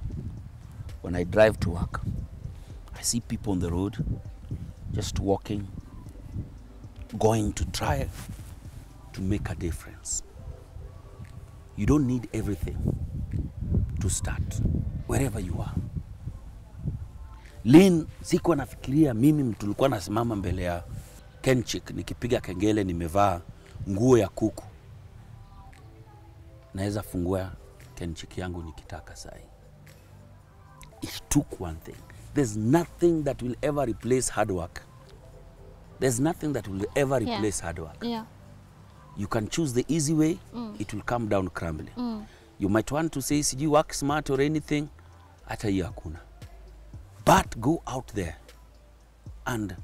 when I drive to work, I see people on the road just walking, going to try to make a difference. You don't need everything to start wherever you are. Lynn, sikuwa nafikiria mimi tulikuwa nasimama mbele ya Kenchik nikipiga kengele nimevaa nguo ya kuku. Naweza fungua Kenchik yangu nikitaka sai. It took one thing. There's nothing that will ever replace hard work. There's nothing that will ever replace hard work.
Yeah.
You can choose the easy way, it will come down crumbling. You might want to say, sijui work smart or anything, hata hiyo hakuna. But go out there and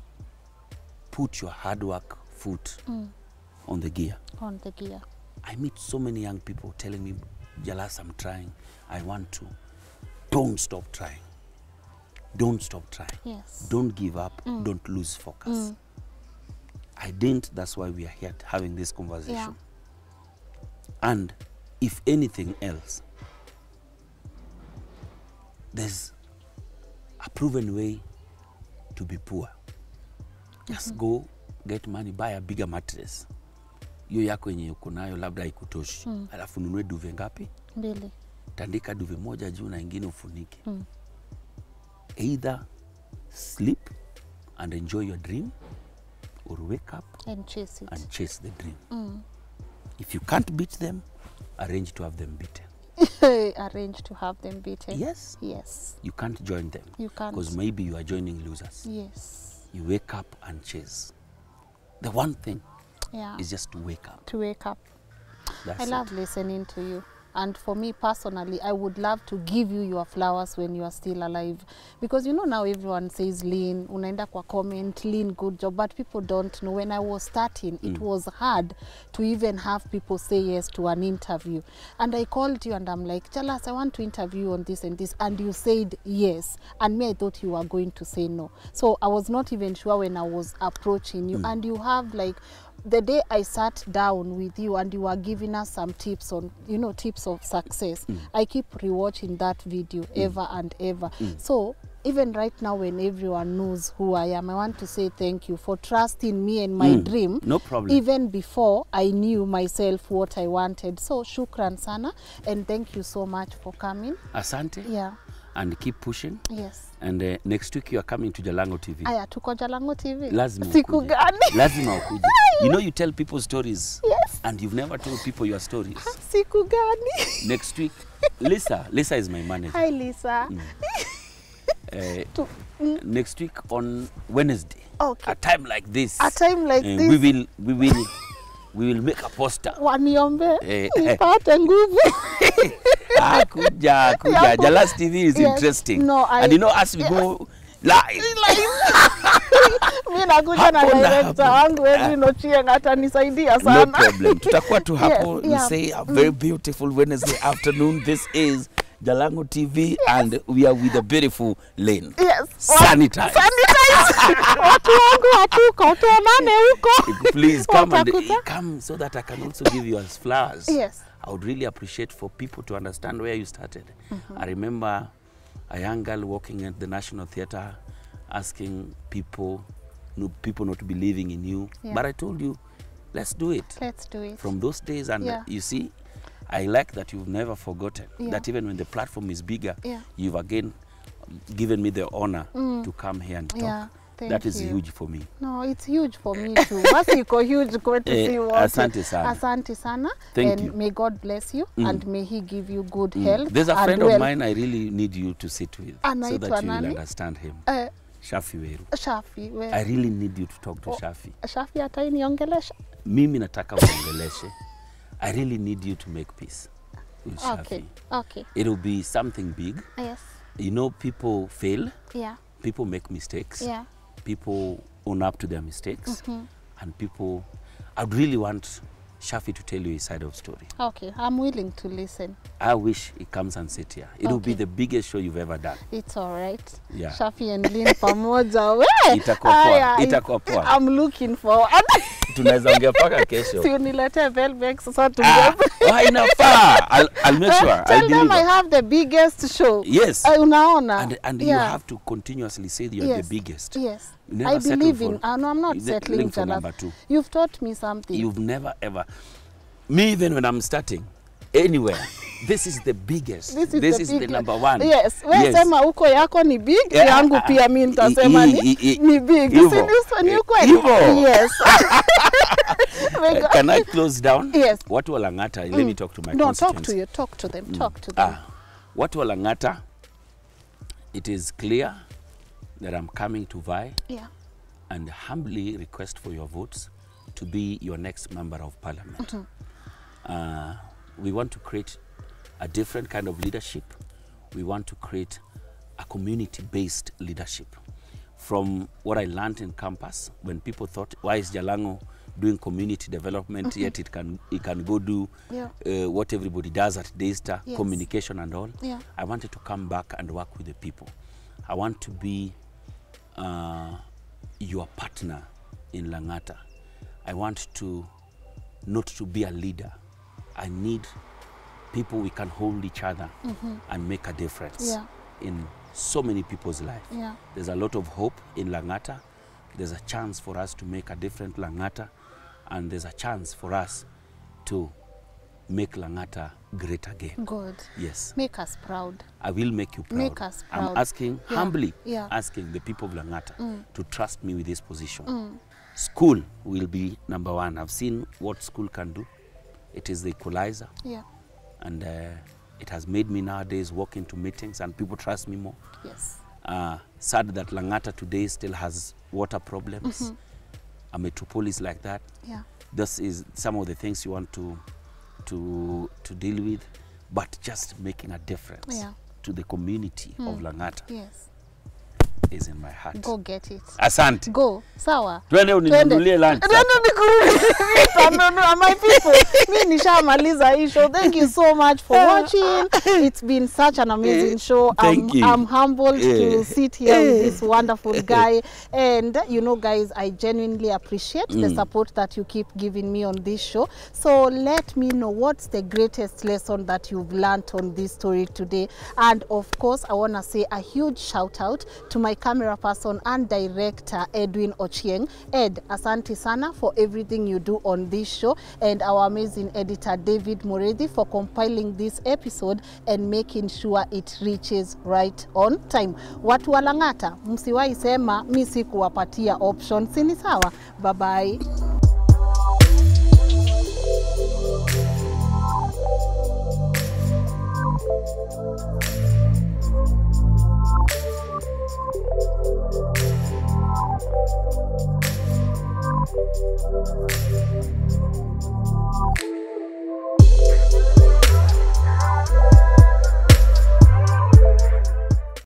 put your hard work foot on the gear.
On the gear.
I meet so many young people telling me, Jalas, I'm trying, I want to. Don't stop trying. Don't stop trying.
Yes.
Don't give up, don't lose focus. I didn't, that's why we are here having this conversation.
Yeah.
And if anything else, there's a proven way to be poor. Just go get money, buy a bigger mattress. Hiyo yako yenye uko nayo labda haikutoshi. Alafu nunue duve ngapi?
2.
Tandika duve moja juu na ingine ufunike. Either sleep and enjoy your dream, or wake up
and chase it.
And chase the dream. If you can't beat them, arrange to have them beaten.
Arrange to have them beaten.
Yes.
Yes.
You can't join them.
You can't.
Because maybe you are joining losers.
Yes.
You wake up and chase. The one thing is just to wake up.
To wake up.
That's
I love listening to you. And for me personally, I would love to give you your flowers when you are still alive. Because you know now everyone says, Lynn, unaenda kwa comment, Lynn, good job. But people don't know. When I was starting, it was hard to even have people say yes to an interview. And I called you and I'm like, Jalas, I want to interview you on this and this. And you said yes. And me, I thought you were going to say no. So I was not even sure when I was approaching you. And you have like, the day I sat down with you and you were giving us some tips on, you know, tips of success, I keep rewatching that video ever and ever. So even right now when everyone knows who I am, I want to say thank you for trusting me and my dream.
No problem.
Even before I knew myself what I wanted. So shukran sana and thank you so much for coming.
Asante.
Yeah.
And keep pushing.
Yes.
And next week you are coming to Jalang'o TV.
Aya, tuko Jalang'o TV.
Lazima
Siku
ukuje.
gani?
Lazima ukuje. You know you tell people stories.
Yes.
And you've never told people your stories.
Siku gani?
Next week, Lisa is my manager.
Hi, Lisa.
Next week on Wednesday.
Okay.
A time like this.
A time like this.
We will make a poster.
Waniombe. Nipate nguvu.
Kuja. Jalas TV is interesting.
No,
and you know, as we go live.
Mimi nakuja na director wangu Edwin Ochieng atanisaidia sana.
No problem. Tutakuwa tu hapo. We say a very beautiful Wednesday afternoon. This is Jalang'o TV and we are with the beautiful Lynn.
Yes.
Sanitize.
Watu wangu hatuko, tuonane huko.
Please come so that I can also give you as flowers.
Yes.
I would really appreciate for people to understand where you started. I remember a young girl walking at the National Theatre asking people not to be believing in you.
Yeah.
But I told you, let's do it.
Let's do it.
From those days, and you see, I like that you've never forgotten that even when the platform is bigger, you've again given me the honor to come here and talk. That is huge for me.
No, it's huge for me too. Basi iko huge kwetu si wote.
Asante sana.
Asante sana.
Thank you.
May God bless you and may He give you good health.
There's a friend of mine I really need you to sit with so that you will
nani?
understand him. Shafi Weru.
Shafi Weru.
I really need you to talk to Shafi.
Shafi atainiongelesha.
Mimi nataka uongeleshe. I really need you to make peace with Shafi.
Okay.
It'll be something big.
Yes.
You know, people fail.
Yeah.
People make mistakes.
Yeah.
People own up to their mistakes. And people, I'd really want Shafi to tell you his side of story.
Okay, I'm willing to listen.
I wish he comes and sit here. It will be the biggest show you've ever done.
It's all right.
Yeah.
Shafi and Lynn pamoja.
Itakuwa poa.
I'm looking forward.
Tunaweza ongea paka kesho.
Si uniletee Velvex sasa tungeze.
Inafaa. I'll make sure.
Tell them I have the biggest show.
Yes.
Unaona.
And you have to continuously say you're the biggest.
Yes.
I
believe in. No, I'm not settling for
number 2.
You've taught me something.
You've never ever. Me, even when I'm starting anywhere, this is the biggest. This is the number 1.
Yes. Wewe sema uko yako ni big, yangu pia mimi nitasema ni big. Ni ukweli. Yes.
Can I close down?
Yes.
Watu wa Langata, let me talk to my
constituents. No, talk to you. Talk to them. Talk to them.
Watu wa Langata, it is clear that I'm coming to vie and humbly request for your votes to be your next member of parliament. We want to create a different kind of leadership. We want to create a community-based leadership. From what I learned in campus, when people thought, why is Jalang'o doing community development, yet it can go do what everybody does at Daystar, communication and all. I wanted to come back and work with the people. I want to be your partner in Langata. I want to not to be a leader. I need people we can hold each other and make a difference in so many people's life. There's a lot of hope in Langata. There's a chance for us to make a different Langata, and there's a chance for us to make Langata great again.
Good.
Yes.
Make us proud.
I will make you proud.
Make us proud.
I'm asking, humbly asking the people of Langata to trust me with this position. School will be number 1. I've seen what school can do. It is the equalizer. And it has made me nowadays walk into meetings and people trust me more.
Yes.
Sad that Langata today still has water problems. A metropolis like that. This is some of the things you want to deal with, but just making a difference to the community of Langata.
Yes.
Is in my heart.
Go get it.
Asante.
Go. Sawa.
Twende uninunulie lunch.
My people. Mimi nishamaliza hii show. Thank you so much for watching. It's been such an amazing show. I'm humbled to sit here with this wonderful guy. And you know, guys, I genuinely appreciate the support that you keep giving me on this show. So let me know what's the greatest lesson that you've learned on this story today. And of course, I want to say a huge shout out to my camera person and director Edwin Ochieng. Ed, asante sana for everything you do on this show, and our amazing editor David Moredi for compiling this episode and making sure it reaches right on time. Watu wa Langata, msiwahi sema mimi sikuwapatia option. Sini sawa? Bye bye.